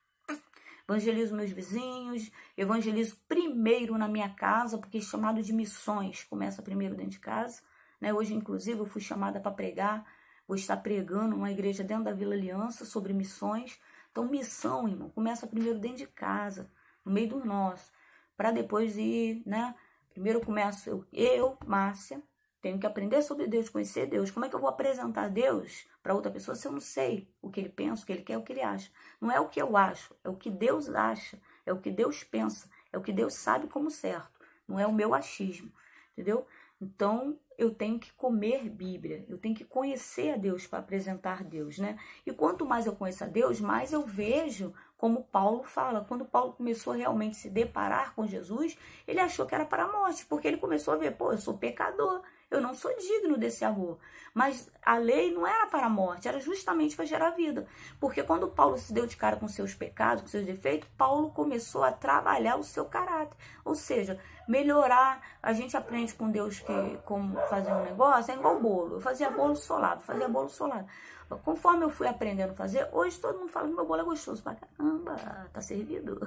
Evangelizo meus vizinhos, evangelizo primeiro na minha casa, porque chamado de missões começa primeiro dentro de casa. Né? Hoje, inclusive, eu fui chamada para pregar, vou estar pregando numa igreja dentro da Vila Aliança sobre missões. Então, missão, irmão, começa primeiro dentro de casa, no meio do nosso, para depois ir, né? Primeiro eu começo, eu, Márcia, tenho que aprender sobre Deus, conhecer Deus. Como é que eu vou apresentar Deus para outra pessoa se eu não sei o que ele pensa, o que ele quer, o que ele acha? Não é o que eu acho, é o que Deus acha, é o que Deus pensa, é o que Deus sabe como certo. Não é o meu achismo, entendeu? Então, eu tenho que comer Bíblia, eu tenho que conhecer a Deus para apresentar Deus, né? E quanto mais eu conheço a Deus, mais eu vejo, como Paulo fala. Quando Paulo começou a realmente se deparar com Jesus, ele achou que era para a morte, porque ele começou a ver, pô, eu sou pecador, eu não sou digno desse amor. Mas a lei não era para a morte, era justamente para gerar vida. Porque quando Paulo se deu de cara com seus pecados, com seus defeitos, Paulo começou a trabalhar o seu caráter. Ou seja, melhorar. A gente aprende com Deus que como fazer um negócio é igual bolo. Eu fazia bolo solado, Conforme eu fui aprendendo a fazer, hoje todo mundo fala que meu bolo é gostoso pra caramba, tá servido.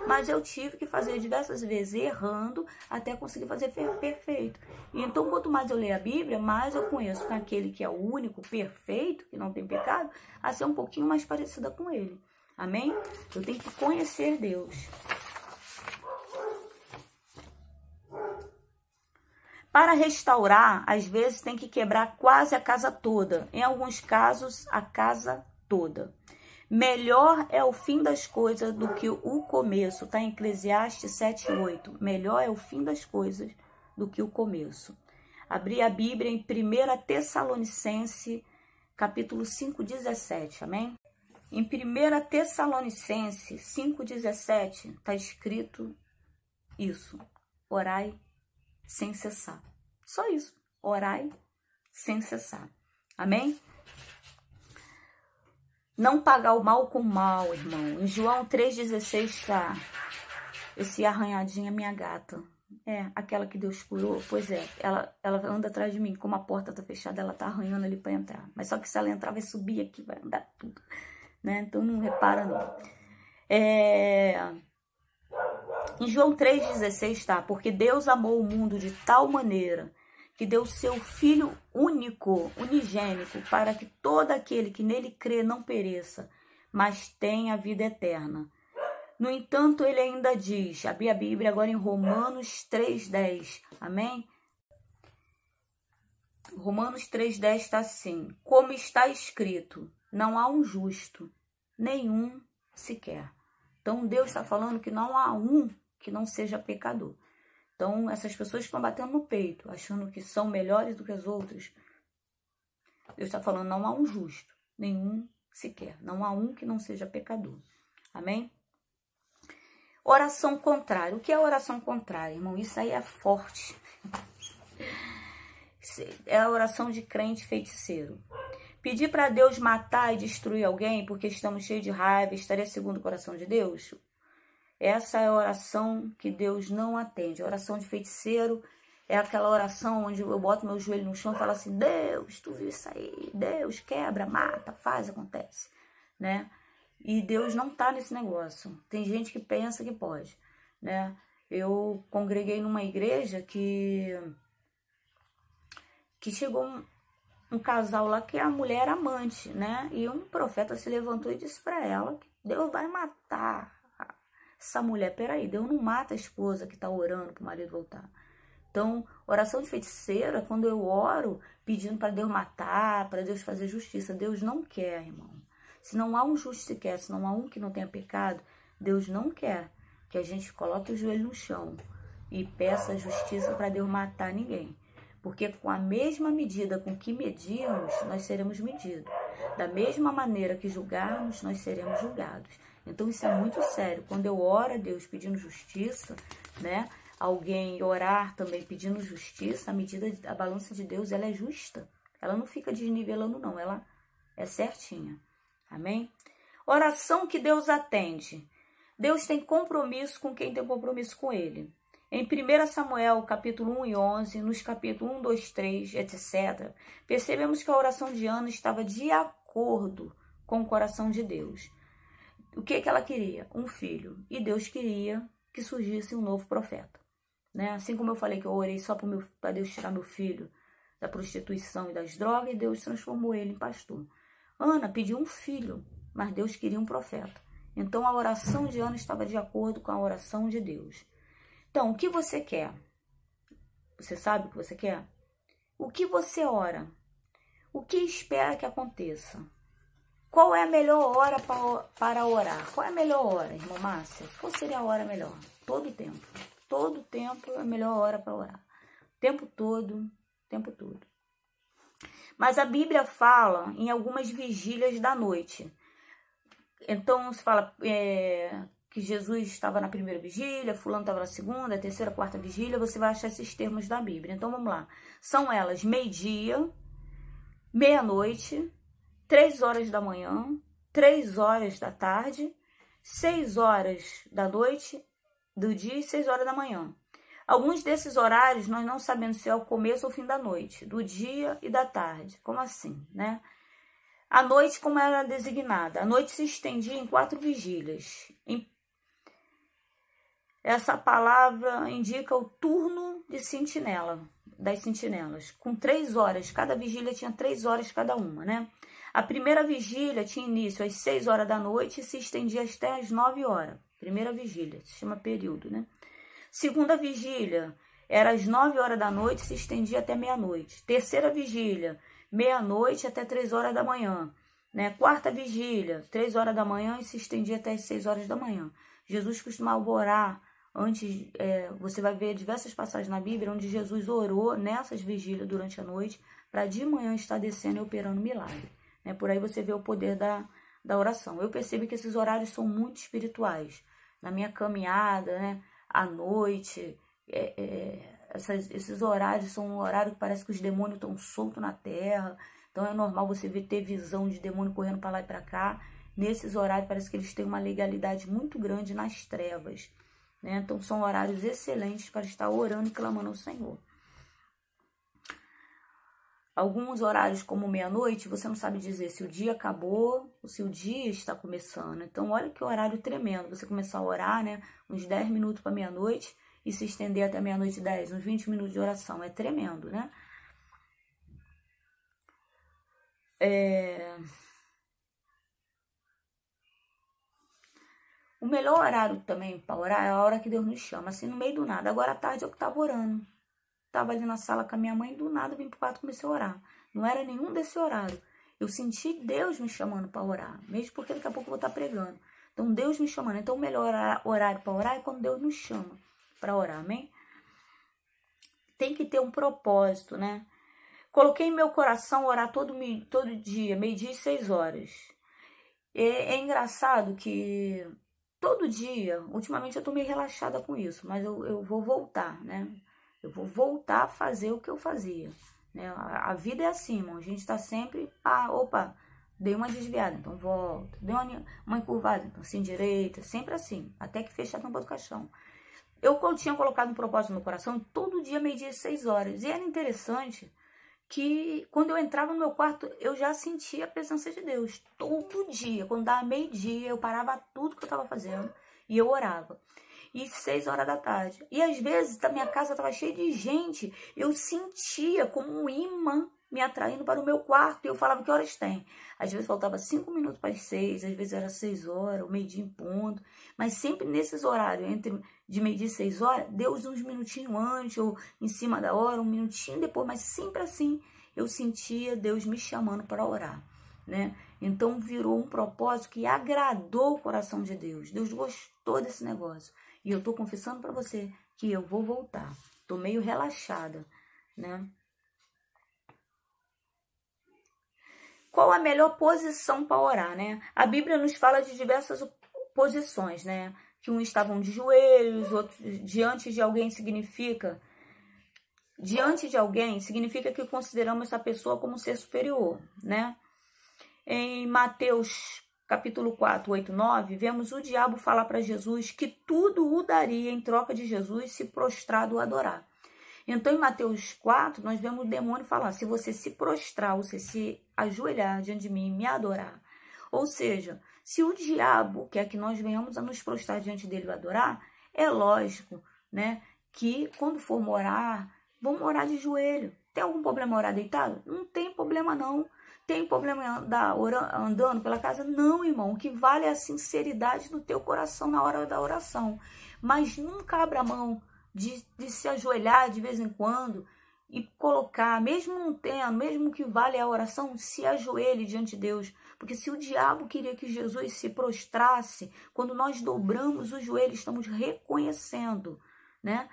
Mas eu tive que fazer diversas vezes errando até conseguir fazer perfeito. E então, quanto mais eu leio a Bíblia, mais eu conheço com aquele que é o único, perfeito, que não tem pecado, a ser um pouquinho mais parecida com ele. Amém? Eu tenho que conhecer Deus. Para restaurar, às vezes tem que quebrar quase a casa toda. Em alguns casos, a casa toda. Melhor é o fim das coisas do que o começo. Está em Eclesiastes 7:8. Melhor é o fim das coisas do que o começo. Abri a Bíblia em 1 Tessalonicenses, capítulo 5:17. Amém? Em 1 Tessalonicenses 5:17 está escrito isso. Orai sem cessar. Só isso. Orai sem cessar. Amém? Não pagar o mal com o mal, irmão. Em João 3,16 está. Esse arranhadinho é minha gata. É, aquela que Deus curou. Pois é, ela anda atrás de mim. Como a porta tá fechada, ela tá arranhando ali para entrar. Mas só que se ela entrar, vai subir aqui, vai andar tudo. Né? Então não repara, não. Em João 3,16 está: porque Deus amou o mundo de tal maneira que deu seu Filho único, unigênico, para que todo aquele que nele crê não pereça, mas tenha a vida eterna. No entanto, ele ainda diz, abri a Bíblia agora em Romanos 3,10, amém? Romanos 3,10 está assim: como está escrito, não há um justo, nenhum sequer. Então, Deus está falando que não há um que não seja pecador. Então, essas pessoas que estão batendo no peito, achando que são melhores do que as outras, Deus está falando, não há um justo, nenhum sequer. Não há um que não seja pecador. Amém? Oração contrária. O que é oração contrária, irmão? Isso aí é forte. É a oração de crente feiticeiro. Pedir para Deus matar e destruir alguém porque estamos cheios de raiva, estaria segundo o coração de Deus? Essa é a oração que Deus não atende. A oração de feiticeiro é aquela oração onde eu boto meu joelho no chão e falo assim: Deus, tu viu isso aí? Deus, quebra, mata, faz, acontece, né? E Deus não tá nesse negócio. Tem gente que pensa que pode, né? Eu congreguei numa igreja que chegou um casal lá que a mulher era amante, né? E um profeta se levantou e disse para ela que Deus vai matar essa mulher. Peraí, Deus não mata a esposa que tá orando pro marido voltar. Então, oração de feiticeiro é quando eu oro pedindo para Deus matar, para Deus fazer justiça. Deus não quer, irmão. Se não há um justo sequer, se não há um que não tenha pecado, Deus não quer que a gente coloque o joelho no chão e peça justiça para Deus matar ninguém. Porque com a mesma medida com que medirmos, nós seremos medidos. Da mesma maneira que julgarmos, nós seremos julgados. Então isso é muito sério. Quando eu oro a Deus pedindo justiça, né? Alguém orar também pedindo justiça, a medida, a balança de Deus, ela é justa. Ela não fica desnivelando, não. Ela é certinha. Amém? Oração que Deus atende. Deus tem compromisso com quem tem compromisso com Ele. Em 1 Samuel, capítulo 1 e 11, nos capítulos 1, 2, 3, etc., percebemos que a oração de Ana estava de acordo com o coração de Deus. O que ela queria? Um filho. E Deus queria que surgisse um novo profeta. Né? Assim como eu falei que eu orei só para Deus tirar meu filho da prostituição e das drogas, e Deus transformou ele em pastor. Ana pediu um filho, mas Deus queria um profeta. Então a oração de Ana estava de acordo com a oração de Deus. Então, o que você quer? Você sabe o que você quer? O que você ora? O que espera que aconteça? Qual é a melhor hora para orar? Qual é a melhor hora, irmã Márcia? Qual seria a hora melhor? Todo tempo. Todo tempo é a melhor hora para orar. Tempo todo, tempo todo. Mas a Bíblia fala em algumas vigílias da noite. Então, se fala que Jesus estava na primeira vigília, fulano estava na segunda, terceira, quarta vigília, você vai achar esses termos da Bíblia. Então, vamos lá. São elas meio-dia, meia-noite, 3 horas da manhã, 3 horas da tarde, 6 horas da noite, do dia e 6 horas da manhã. Alguns desses horários nós não sabemos se é o começo ou o fim da noite, do dia e da tarde. Como assim, né? A noite, como era designada? A noite se estendia em 4 vigílias. Essa palavra indica o turno de sentinela, das sentinelas, com 3 horas. Cada vigília tinha 3 horas cada uma, né? A primeira vigília tinha início às 6 horas da noite e se estendia até às 9 horas. Primeira vigília, se chama período, né? Segunda vigília era às 9 horas da noite e se estendia até meia-noite. Terceira vigília, meia-noite até 3 horas da manhã. Né? Quarta vigília, 3 horas da manhã e se estendia até as 6 horas da manhã. Jesus costumava orar antes, você vai ver diversas passagens na Bíblia onde Jesus orou nessas vigílias durante a noite para de manhã estar descendo e operando milagre. Né? Por aí você vê o poder da oração. Eu percebo que esses horários são muito espirituais. Na minha caminhada, né? À noite, esses horários são um horário que parece que os demônios estão soltos na terra. Então é normal você ter visão de demônio correndo para lá e para cá. Nesses horários parece que eles têm uma legalidade muito grande nas trevas. Né? Então são horários excelentes para estar orando e clamando ao Senhor. Alguns horários, como meia-noite, você não sabe dizer se o dia acabou ou se o dia está começando. Então, olha que horário tremendo. Você começar a orar, né? Uns 10 minutos para meia-noite e se estender até meia-noite e 10, uns 20 minutos de oração. É tremendo, né? O melhor horário também para orar é a hora que Deus nos chama, assim, no meio do nada. Agora à tarde eu que estava orando. Estava ali na sala com a minha mãe, do nada vim pro quarto e comecei a orar. Não era nenhum desse horário. Eu senti Deus me chamando para orar, mesmo porque daqui a pouco eu vou estar pregando. Então Deus me chamando. Então o melhor horário para orar é quando Deus nos chama para orar, amém? Tem que ter um propósito, né? Coloquei em meu coração orar todo dia, meio-dia e 6 horas. É engraçado que todo dia, ultimamente eu tô meio relaxada com isso, mas eu vou voltar, né? Eu vou voltar a fazer o que eu fazia, né? A vida é assim, irmão. A gente tá sempre, opa, dei uma desviada, então volta. Dei uma encurvada, então se endireita, sempre assim, até que fecha a tampa do caixão. Eu tinha colocado um propósito no coração, todo dia, meio-dia e 6 horas. E era interessante que quando eu entrava no meu quarto, eu já sentia a presença de Deus. Todo dia, quando dava meio-dia, eu parava tudo que eu estava fazendo e eu orava. E 6 horas da tarde. E às vezes a minha casa estava cheia de gente, eu sentia como um imã me atraindo para o meu quarto. E eu falava, que horas tem? Às vezes faltava 5 minutos para as 6, às vezes era 6 horas, o meio-dia em ponto. Mas sempre nesses horários, entre de meio-dia e 6 horas, Deus uns minutinhos antes, ou em cima da hora, um minutinho depois, mas sempre assim, eu sentia Deus me chamando para orar, né? Então virou um propósito que agradou o coração de Deus. Deus gostou desse negócio. E eu tô confessando para você que eu vou voltar. Tô meio relaxada, né? Qual a melhor posição para orar, né? A Bíblia nos fala de diversas posições, né? Que uns estavam de joelhos, outros diante de alguém significa... Diante de alguém significa que consideramos essa pessoa como um ser superior, né? Em Mateus capítulo 4, 8, 9, vemos o diabo falar para Jesus que tudo o daria em troca de Jesus se prostrado o adorar. Então, em Mateus 4, nós vemos o demônio falar, se você se prostrar, ou se ajoelhar diante de mim e me adorar. Ou seja, se o diabo quer que nós venhamos a nos prostrar diante dele e adorar, é lógico, né, que quando for orar, vamos orar de joelho. Tem algum problema orar deitado? Não tem problema não. Tem problema em andar andando pela casa? Não, irmão. O que vale é a sinceridade do teu coração na hora da oração. Mas nunca abra mão de se ajoelhar de vez em quando e colocar, mesmo não tendo, mesmo que vale a oração, se ajoelhe diante de Deus. Porque se o diabo queria que Jesus se prostrasse, quando nós dobramos os joelhos, estamos reconhecendo, né?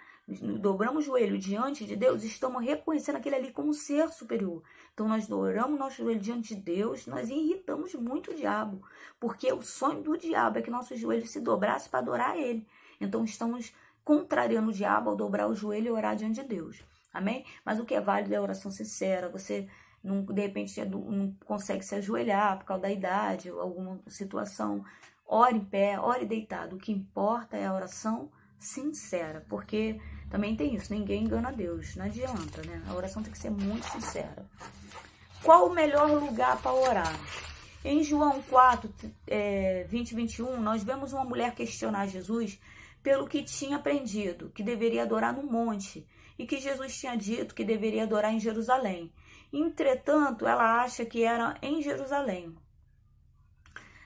Dobramos o joelho diante de Deus, estamos reconhecendo aquele ali como um ser superior. Então nós dobramos nosso joelho diante de Deus, nós irritamos muito o diabo, porque o sonho do diabo é que nosso joelho se dobrasse para adorar ele. Então estamos contrariando o diabo ao dobrar o joelho e orar diante de Deus. Amém? Mas o que é válido é a oração sincera. Você não, de repente não consegue se ajoelhar por causa da idade ou alguma situação. Ore em pé, ore deitado. O que importa é a oração sincera, porque também tem isso, ninguém engana Deus, não adianta, né? A oração tem que ser muito sincera. Qual o melhor lugar para orar? Em João 4, 20 e 21, nós vemos uma mulher questionar Jesus pelo que tinha aprendido, que deveria adorar no monte, e que Jesus tinha dito que deveria adorar em Jerusalém. Entretanto, ela acha que era em Jerusalém.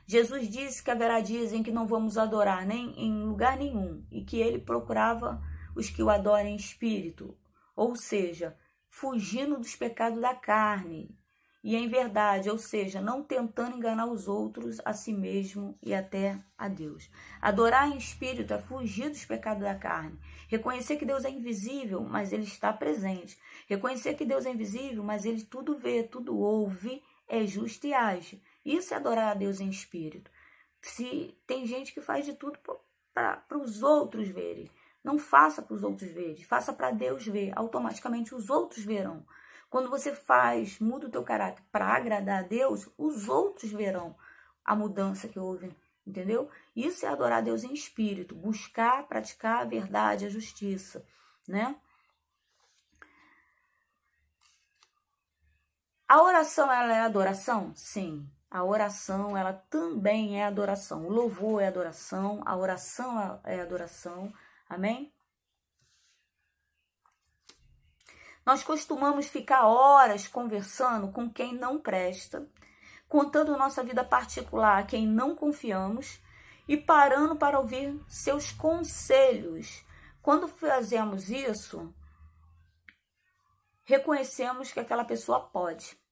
Jesus disse que haverá dias em que não vamos adorar nem em lugar nenhum, e que ele procurava os que o adorem em espírito, ou seja, fugindo dos pecados da carne, e em verdade, ou seja, não tentando enganar os outros, a si mesmo e até a Deus. Adorar em espírito é fugir dos pecados da carne. Reconhecer que Deus é invisível, mas ele está presente. Reconhecer que Deus é invisível, mas ele tudo vê, tudo ouve, é justo e age. Isso é adorar a Deus em espírito. Se tem gente que faz de tudo para os outros verem. Não faça para os outros verem, faça para Deus ver. Automaticamente os outros verão. Quando você muda o teu caráter para agradar a Deus, os outros verão a mudança que houve, entendeu? Isso é adorar a Deus em espírito, buscar, praticar a verdade, a justiça, né? A oração, ela é adoração? Sim. A oração, ela também é adoração. O louvor é adoração, a oração é adoração. Amém? Nós costumamos ficar horas conversando com quem não presta, contando nossa vida particular a quem não confiamos e parando para ouvir seus conselhos. Quando fazemos isso, reconhecemos que aquela pessoa pode.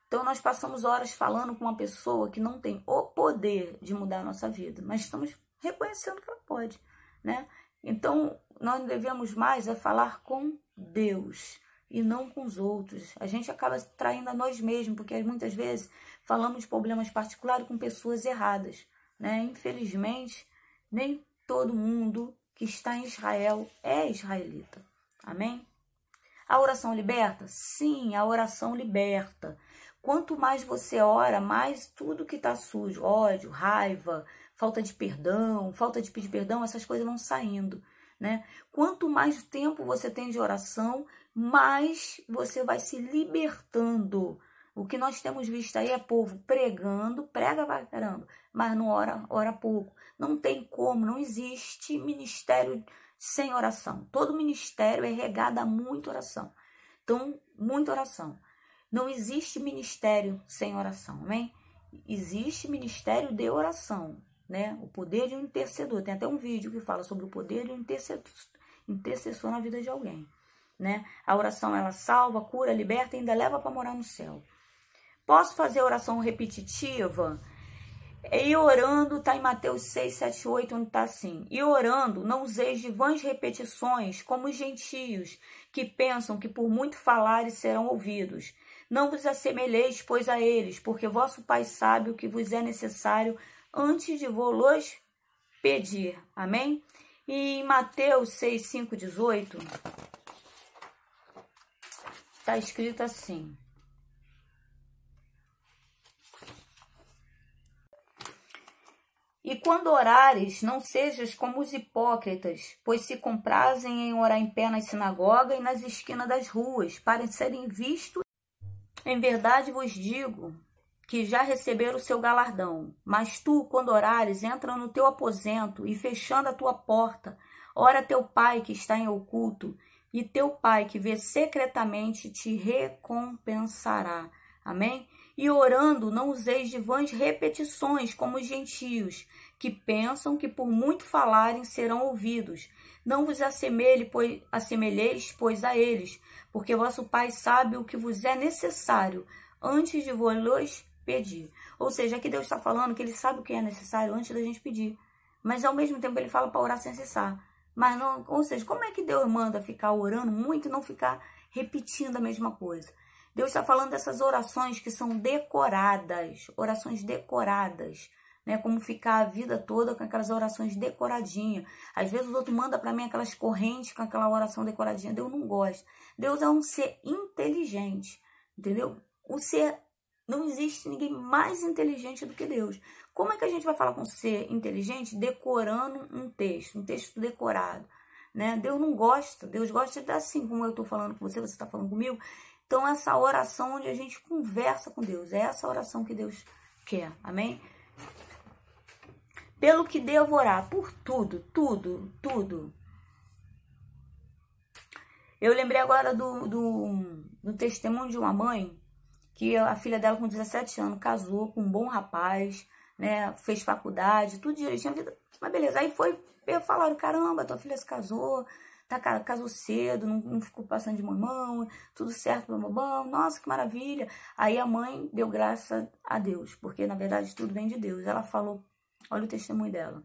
Então, nós passamos horas falando com uma pessoa que não tem o poder de mudar a nossa vida, mas estamos reconhecendo que ela pode, né? Então, nós devemos mais falar com Deus e não com os outros. A gente acaba traindo a nós mesmos, porque muitas vezes falamos de problemas particulares com pessoas erradas, né? Infelizmente, nem todo mundo que está em Israel é israelita. Amém? A oração liberta? Sim, a oração liberta. Quanto mais você ora, mais tudo que está sujo, ódio, raiva, falta de pedir perdão, essas coisas vão saindo, né? Quanto mais tempo você tem de oração, mais você vai se libertando. O que nós temos visto aí é povo pregando, prega pra caramba, mas não ora pouco. Não tem como, não existe ministério sem oração. Todo ministério é regado a muita oração. Então, muita oração. Não existe ministério sem oração, amém? Existe ministério de oração, né? O poder de um intercedor. Tem até um vídeo que fala sobre o poder de um intercessor na vida de alguém, né? A oração, ela salva, cura, liberta e ainda leva para morar no céu. Posso fazer oração repetitiva? E orando, está em Mateus 6, 7, 8, onde está assim. E orando, não useis de vãs repetições, como os gentios, que pensam que por muito falares serão ouvidos. Não vos assemelheis, pois, a eles, porque vosso Pai sabe o que vos é necessário antes de vos pedir. Amém? E em Mateus 6, 5, 18, está escrito assim. E quando orares, não sejas como os hipócritas, pois se comprazem em orar em pé nas sinagogas e nas esquinas das ruas, para serem vistos. Em verdade vos digo que já receberam o seu galardão. Mas tu, quando orares, entra no teu aposento e, fechando a tua porta, ora teu Pai que está em oculto, e teu Pai que vê secretamente te recompensará. Amém? E orando, não useis de vãs repetições, como os gentios, que pensam que por muito falarem serão ouvidos. Não vos assemelheis, pois, a eles, porque vosso Pai sabe o que vos é necessário antes de vos pedir. Ou seja, aqui Deus está falando que Ele sabe o que é necessário antes da gente pedir. Mas, ao mesmo tempo, Ele fala para orar sem cessar. Mas não, ou seja, como é que Deus manda ficar orando muito e não ficar repetindo a mesma coisa? Deus está falando dessas orações que são decoradas, orações decoradas, né? Como ficar a vida toda com aquelas orações decoradinhas. Às vezes os outros mandam para mim aquelas correntes com aquela oração decoradinha. Deus não gosta. Deus é um ser inteligente, entendeu? Não existe ninguém mais inteligente do que Deus. Como é que a gente vai falar com um ser inteligente decorando um texto decorado, né? Deus não gosta. Deus gosta de assim como eu estou falando com você está falando comigo. Então, essa oração onde a gente conversa com Deus, é essa oração que Deus quer, amém? Pelo que devo orar, por tudo, tudo. Eu lembrei agora do testemunho de uma mãe, que a filha dela com 17 anos casou com um bom rapaz, né? Fez faculdade, tudo direitinho, mas beleza. Aí falaram, caramba, tua filha se casou, casou cedo, não ficou passando de mamão, tudo certo, bom, nossa, que maravilha. Aí a mãe deu graças a Deus, porque na verdade tudo vem de Deus. Ela falou, olha o testemunho dela,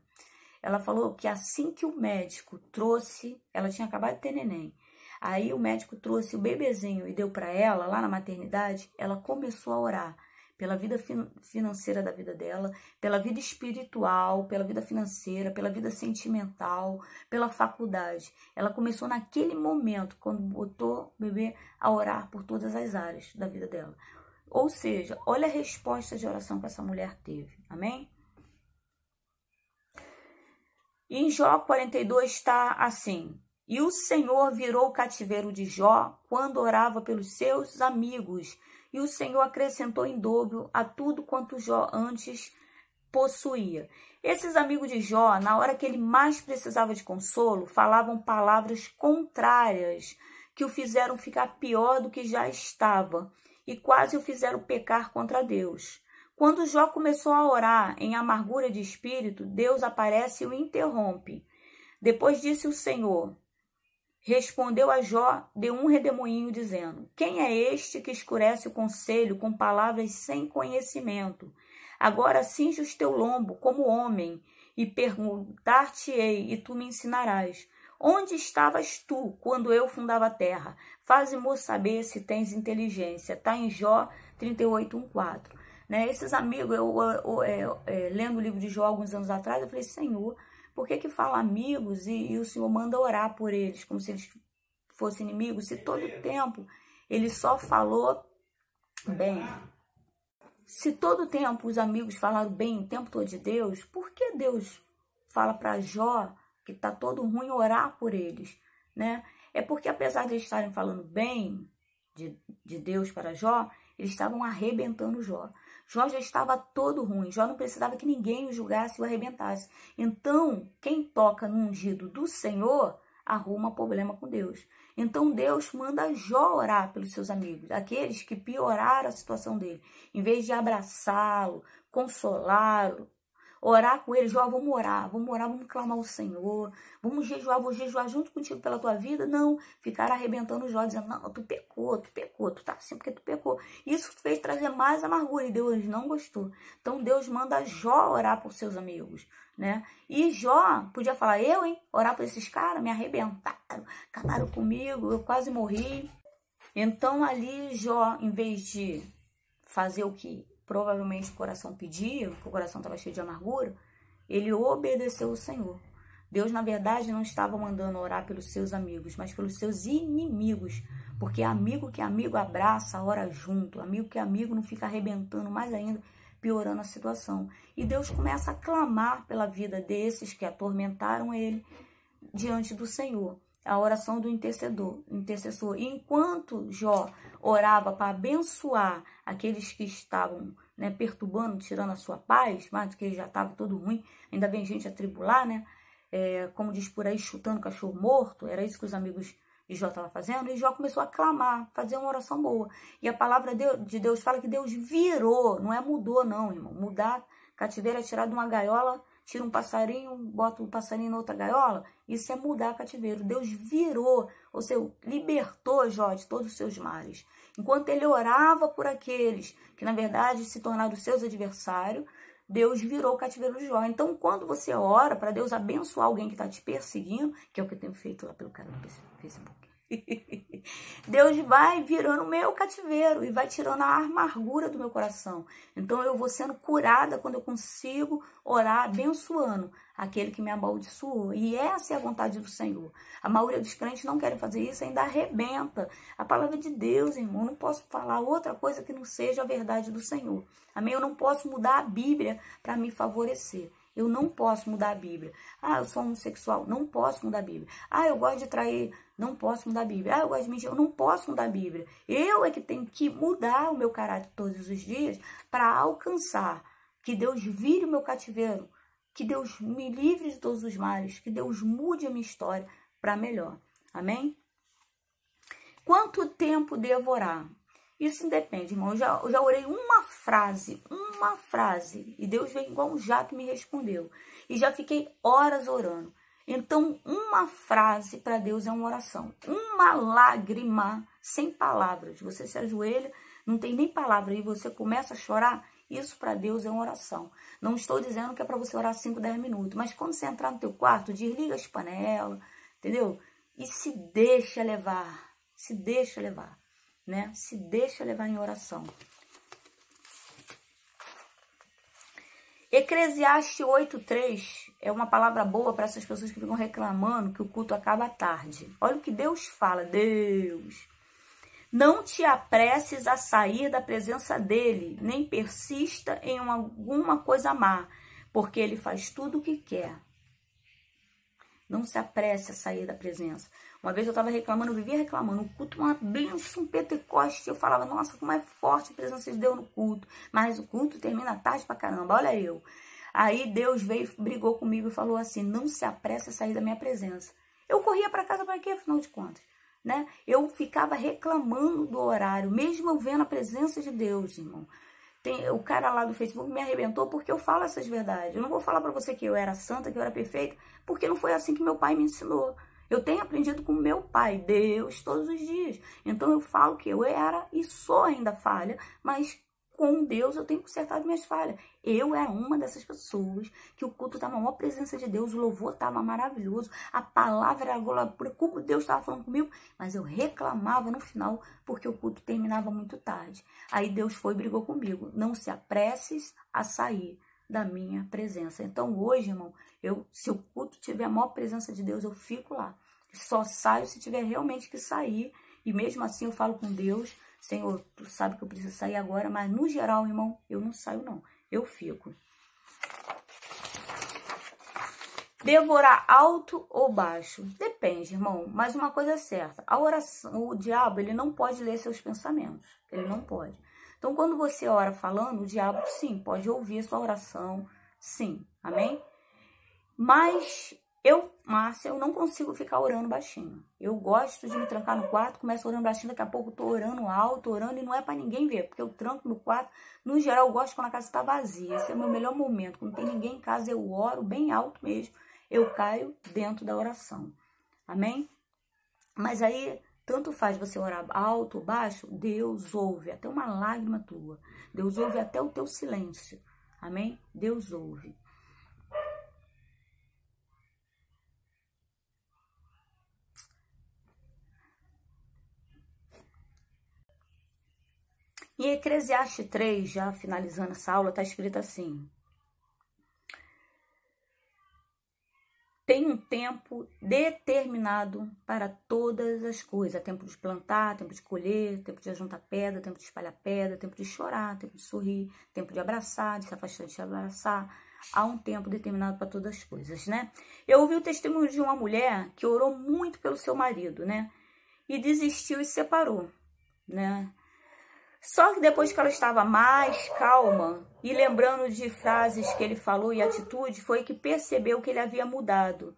ela falou que assim que o médico trouxe, ela tinha acabado de ter neném, aí o médico trouxe o bebezinho e deu para ela, lá na maternidade, ela começou a orar pela vida financeira da vida dela, pela vida espiritual, pela vida financeira, pela vida sentimental, pela faculdade. Ela começou naquele momento, quando botou o bebê a orar por todas as áreas da vida dela. Ou seja, olha a resposta de oração que essa mulher teve. Amém? Em Jó 42 está assim: e o Senhor virou o cativeiro de Jó quando orava pelos seus amigos, e o Senhor acrescentou em dobro a tudo quanto Jó antes possuía. Esses amigos de Jó, na hora que ele mais precisava de consolo, falavam palavras contrárias que o fizeram ficar pior do que já estava e quase o fizeram pecar contra Deus. Quando Jó começou a orar em amargura de espírito, Deus aparece e o interrompe. Depois disse o Senhor, respondeu a Jó de um redemoinho, dizendo: quem é este que escurece o conselho com palavras sem conhecimento? Agora cinge os teu lombo como homem, e perguntar-te-ei, e tu me ensinarás. Onde estavas tu quando eu fundava a terra? Faze-mo saber se tens inteligência. Está em Jó 38:1-4. Né? Esses amigos, lendo o livro de Jó alguns anos atrás, eu falei: Senhor, por que fala amigos e o Senhor manda orar por eles, como se eles fossem inimigos, se todo o tempo ele só falou bem? Se todo o tempo os amigos falaram bem o tempo todo de Deus, por que Deus fala para Jó, que está todo ruim, orar por eles? Né? É porque apesar de eles estarem falando bem de Deus para Jó, eles estavam arrebentando Jó. Jó já estava todo ruim, Jó não precisava que ninguém o julgasse e o arrebentasse. Então, quem toca no ungido do Senhor, arruma problema com Deus. Então, Deus manda Jó orar pelos seus amigos, aqueles que pioraram a situação dele. Em vez de abraçá-lo, consolá-lo, orar com ele: Jó, vamos orar, vamos clamar ao Senhor, vou jejuar junto contigo pela tua vida. Não, ficar arrebentando Jó, dizendo: não, tu pecou, tu tá assim porque tu pecou. Isso fez trazer mais amargura e Deus não gostou. Então Deus manda Jó orar por seus amigos, né? E Jó podia falar: orar por esses caras, me arrebentaram, acabaram comigo, eu quase morri. Então ali Jó, em vez de fazer o que provavelmente o coração pedia, porque o coração estava cheio de amargura, ele obedeceu ao Senhor. Deus, na verdade, não estava mandando orar pelos seus amigos, mas pelos seus inimigos, porque amigo que amigo abraça, ora junto, amigo que amigo não fica arrebentando mais ainda, piorando a situação. E Deus começa a clamar pela vida desses que atormentaram ele diante do Senhor. A oração do intercessor. E enquanto Jó orava para abençoar aqueles que estavam, né, perturbando, tirando a sua paz, mais do que ele já estava todo ruim, ainda vem gente atribular, né? Como diz por aí, chutando cachorro morto. Era isso que os amigos de Jó estavam fazendo. E Jó começou a clamar, fazer uma oração boa. E a palavra de Deus fala que Deus virou, não é mudou não, irmão. Mudar cativeiro é tirar de uma gaiola, tira um passarinho, bota o passarinho na outra gaiola. Isso é mudar cativeiro. Deus virou, ou seja, libertou Jó de todos os seus males. Enquanto ele orava por aqueles que, na verdade, se tornaram seus adversários, Deus virou o cativeiro de Jó. Então, quando você ora para Deus abençoar alguém que está te perseguindo, que é o que eu tenho feito lá pelo canal do Facebook, Deus vai virando o meu cativeiro e vai tirando a amargura do meu coração. Então eu vou sendo curada quando eu consigo orar abençoando aquele que me amaldiçoou. E essa é a vontade do Senhor. A maioria dos crentes não querem fazer isso, ainda arrebenta a palavra de Deus, irmão. Eu não posso falar outra coisa que não seja a verdade do Senhor. Amém? Eu não posso mudar a Bíblia para me favorecer. Eu não posso mudar a Bíblia. Eu sou homossexual. Não posso mudar a Bíblia. Eu gosto de trair. Não posso mudar a Bíblia. Eu gosto de mentir. Eu não posso mudar a Bíblia. Eu é que tenho que mudar o meu caráter todos os dias para alcançar que Deus vire o meu cativeiro, que Deus me livre de todos os males, que Deus mude a minha história para melhor. Amém? Quanto tempo devo orar? Isso independe, irmão. Eu já orei uma frase, e Deus veio igual um jato e me respondeu. E já fiquei horas orando. Então, uma frase para Deus é uma oração. Uma lágrima sem palavras. Você se ajoelha, não tem nem palavra, e você começa a chorar, isso para Deus é uma oração. Não estou dizendo que é para você orar 5, 10 minutos, mas quando você entrar no teu quarto, desliga as panelas, entendeu? E se deixa levar, né? Se deixa levar em oração. Eclesiastes 8:3 é uma palavra boa para essas pessoas que ficam reclamando que o culto acaba tarde. Olha o que Deus fala. Deus: não te apresses a sair da presença dele, nem persista em alguma coisa má, porque ele faz tudo o que quer. Não se apresse a sair da presença. Uma vez eu estava reclamando, eu vivia reclamando, o culto, uma bênção, um Pentecoste, eu falava, nossa, como é forte a presença de Deus no culto, mas o culto termina tarde pra caramba, olha eu. Aí Deus veio, brigou comigo e falou assim, não se apresse a sair da minha presença. Eu corria para casa para quê, afinal de contas? Né? Eu ficava reclamando do horário, mesmo eu vendo a presença de Deus, irmão. O cara lá do Facebook me arrebentou porque eu falo essas verdades. Eu não vou falar para você que eu era santa, que eu era perfeita, porque não foi assim que meu pai me ensinou. Eu tenho aprendido com meu pai, Deus, todos os dias. Então eu falo que eu era e sou ainda falha, mas com Deus eu tenho consertado minhas falhas. Eu era uma dessas pessoas que o culto estava na maior presença de Deus, o louvor estava maravilhoso, a palavra era glória, como Deus estava falando comigo, mas eu reclamava no final porque o culto terminava muito tarde. Aí Deus foi e brigou comigo. Não se apresses a sair da minha presença. Então hoje, irmão, se o culto tiver a maior presença de Deus, eu fico lá. Só saio se tiver realmente que sair. E mesmo assim eu falo com Deus, Senhor, tu sabe que eu preciso sair agora, mas no geral, irmão, eu não saio não. Eu fico. Devorar alto ou baixo? Depende, irmão. Mas uma coisa é certa. A oração, o diabo, ele não pode ler seus pensamentos. Ele não pode. Então, quando você ora falando, o diabo, sim, pode ouvir a sua oração. Sim. Amém? Mas Márcia, eu não consigo ficar orando baixinho. Eu gosto de me trancar no quarto, começo orando baixinho, daqui a pouco eu tô orando alto, orando, e não é pra ninguém ver, porque eu tranco no quarto. No geral, eu gosto quando a casa tá vazia. Esse é o meu melhor momento. Quando não tem ninguém em casa, eu oro bem alto mesmo. Eu caio dentro da oração. Amém? Mas aí, tanto faz você orar alto ou baixo, Deus ouve até uma lágrima tua. Deus ouve até o teu silêncio. Amém? Deus ouve. Em Eclesiastes 3, já finalizando essa aula, está escrito assim: tem um tempo determinado para todas as coisas. Tempo de plantar, tempo de colher, tempo de ajuntar pedra, tempo de espalhar pedra, tempo de chorar, tempo de sorrir, tempo de abraçar, de se afastar, de se abraçar. Há um tempo determinado para todas as coisas, né? Eu ouvi o testemunho de uma mulher que orou muito pelo seu marido, né? E desistiu e se separou, né? Só que depois que ela estava mais calma e lembrando de frases que ele falou e atitude, foi que percebeu que ele havia mudado.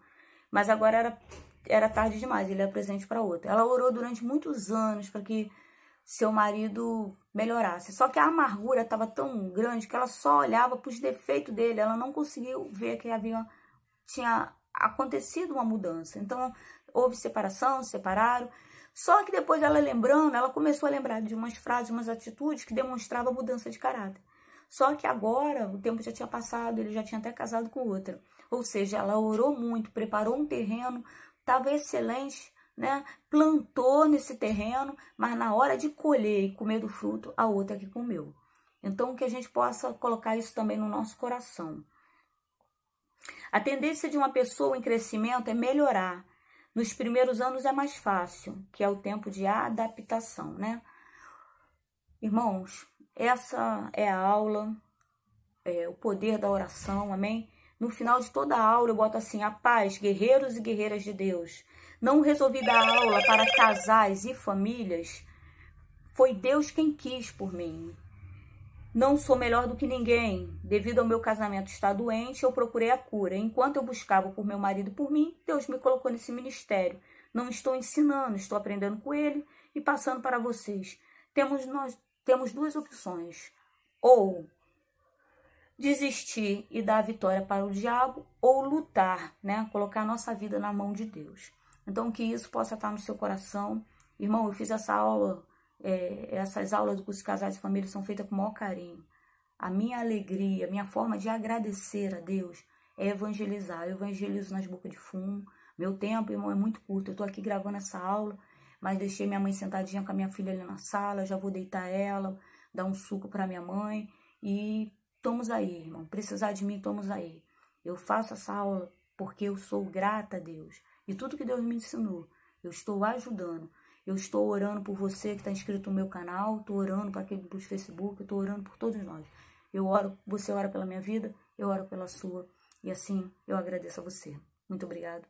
Mas agora era tarde demais, ele era presente para outra. Ela orou durante muitos anos para que seu marido melhorasse. Só que a amargura estava tão grande que ela só olhava para os defeitos dele, ela não conseguiu ver que tinha acontecido uma mudança. Então, houve separação, se separaram. Só que depois ela lembrando, ela começou a lembrar de umas frases, umas atitudes que demonstravam mudança de caráter. Só que agora, o tempo já tinha passado, ele já tinha até casado com outra. Ou seja, ela orou muito, preparou um terreno, estava excelente, né? Plantou nesse terreno, mas na hora de colher e comer do fruto, a outra que comeu. Então, que a gente possa colocar isso também no nosso coração. A tendência de uma pessoa em crescimento é melhorar. Nos primeiros anos é mais fácil, que é o tempo de adaptação, né? Irmãos, essa é a aula, o poder da oração, amém? No final de toda a aula eu boto assim: a paz, guerreiros e guerreiras de Deus. Não resolvi dar aula para casais e famílias, foi Deus quem quis por mim. Não sou melhor do que ninguém. Devido ao meu casamento estar doente, eu procurei a cura. Enquanto eu buscava por meu marido e por mim, Deus me colocou nesse ministério. Não estou ensinando, estou aprendendo com ele e passando para vocês. Nós temos duas opções: ou desistir e dar a vitória para o diabo, ou lutar, né? Colocar a nossa vida na mão de Deus. Então, que isso possa estar no seu coração. Irmão, eu fiz essa aula. Essas aulas do curso de Casais e Famílias são feitas com o maior carinho. A minha alegria, a minha forma de agradecer a Deus é evangelizar. Eu evangelizo nas bocas de fumo. Meu tempo, irmão, é muito curto. Eu tô aqui gravando essa aula, mas deixei minha mãe sentadinha com a minha filha ali na sala. Já vou deitar ela, dar um suco para minha mãe. E estamos aí, irmão. Precisar de mim, estamos aí. Eu faço essa aula porque eu sou grata a Deus. E tudo que Deus me ensinou, eu estou ajudando. Eu estou orando por você que está inscrito no meu canal, estou orando para aquele do Facebook, estou orando por todos nós. Eu oro, você ora pela minha vida, eu oro pela sua. E assim, eu agradeço a você. Muito obrigado.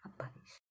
A paz.